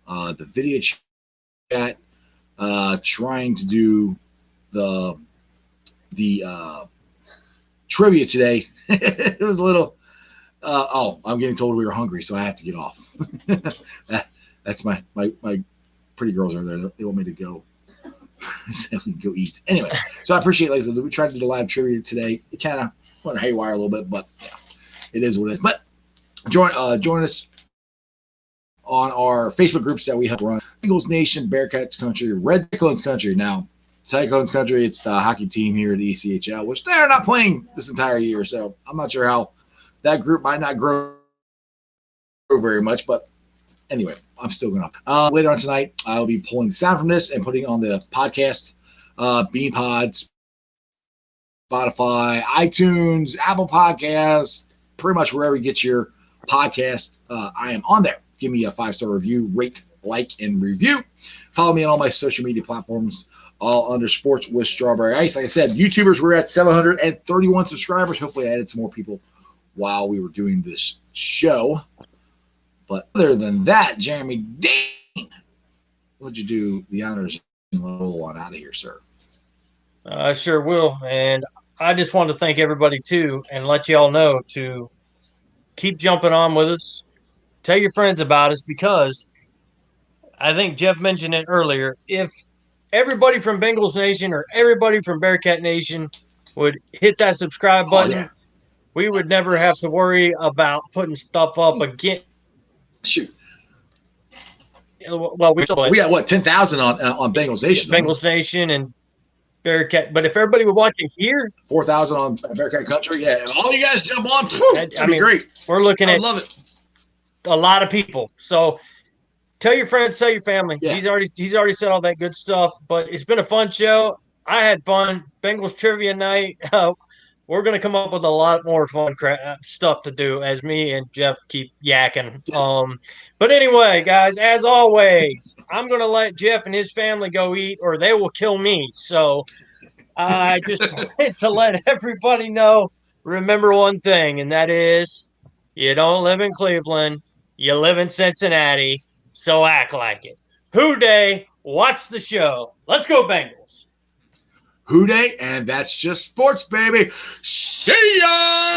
the video chat, trying to do the trivia today. It was a little I'm getting told we were hungry, so I have to get off. That's my pretty girls are there. They want me to go so we can go eat. Anyway, so I appreciate, like I said, we tried to do live trivia today. It kind of went haywire a little bit, but yeah, it is what it is. But join us on our Facebook groups that we help run. Bengals Nation, Bearcats Country, Red Cyclones Country. Now, Cyclones Country, it's the hockey team here at the ECHL, which they're not playing this entire year, so I'm not sure how that group might not grow very much, but anyway, I'm still going to. Later on tonight, I'll be pulling the sound from this and putting on the podcast, BeanPod, Spotify, iTunes, Apple Podcasts, pretty much wherever you get your podcast. I am on there. Give me a 5-star review, rate, like, and review. Follow me on all my social media platforms, all under Sports with Strawberry Ice. Like I said, YouTubers, we're at 731 subscribers. Hopefully I added some more people while we were doing this show. But other than that, Jeremy Dean, would you do the honors and roll on out of here, sir? I sure will. And I just want to thank everybody, too, and let you all know to keep jumping on with us. Tell your friends about us, because I think Jeff mentioned it earlier. If everybody from Bengals Nation or everybody from Bearcat Nation would hit that subscribe button, we would never have to worry about putting stuff up again. Shoot. Well, we got what, 10,000 on Bengals Nation. Bengals Nation, and Bearcat. But if everybody were watching here, 4,000 on Bearcat Country, yeah. All you guys jump on. That'd be great. We're looking at love it. A lot of people. So tell your friends, tell your family. Yeah. He's already said all that good stuff. But it's been a fun show. I had fun. Bengals trivia night. We're going to come up with a lot more fun stuff to do as me and Jeff keep yakking. But anyway, guys, as always, I'm going to let Jeff and his family go eat or they will kill me. So I just wanted to let everybody know, remember one thing, and that is you don't live in Cleveland, you live in Cincinnati, so act like it. Who Day, watch the show. Let's go Bengals. Who Day, and that's just sports, baby. See ya!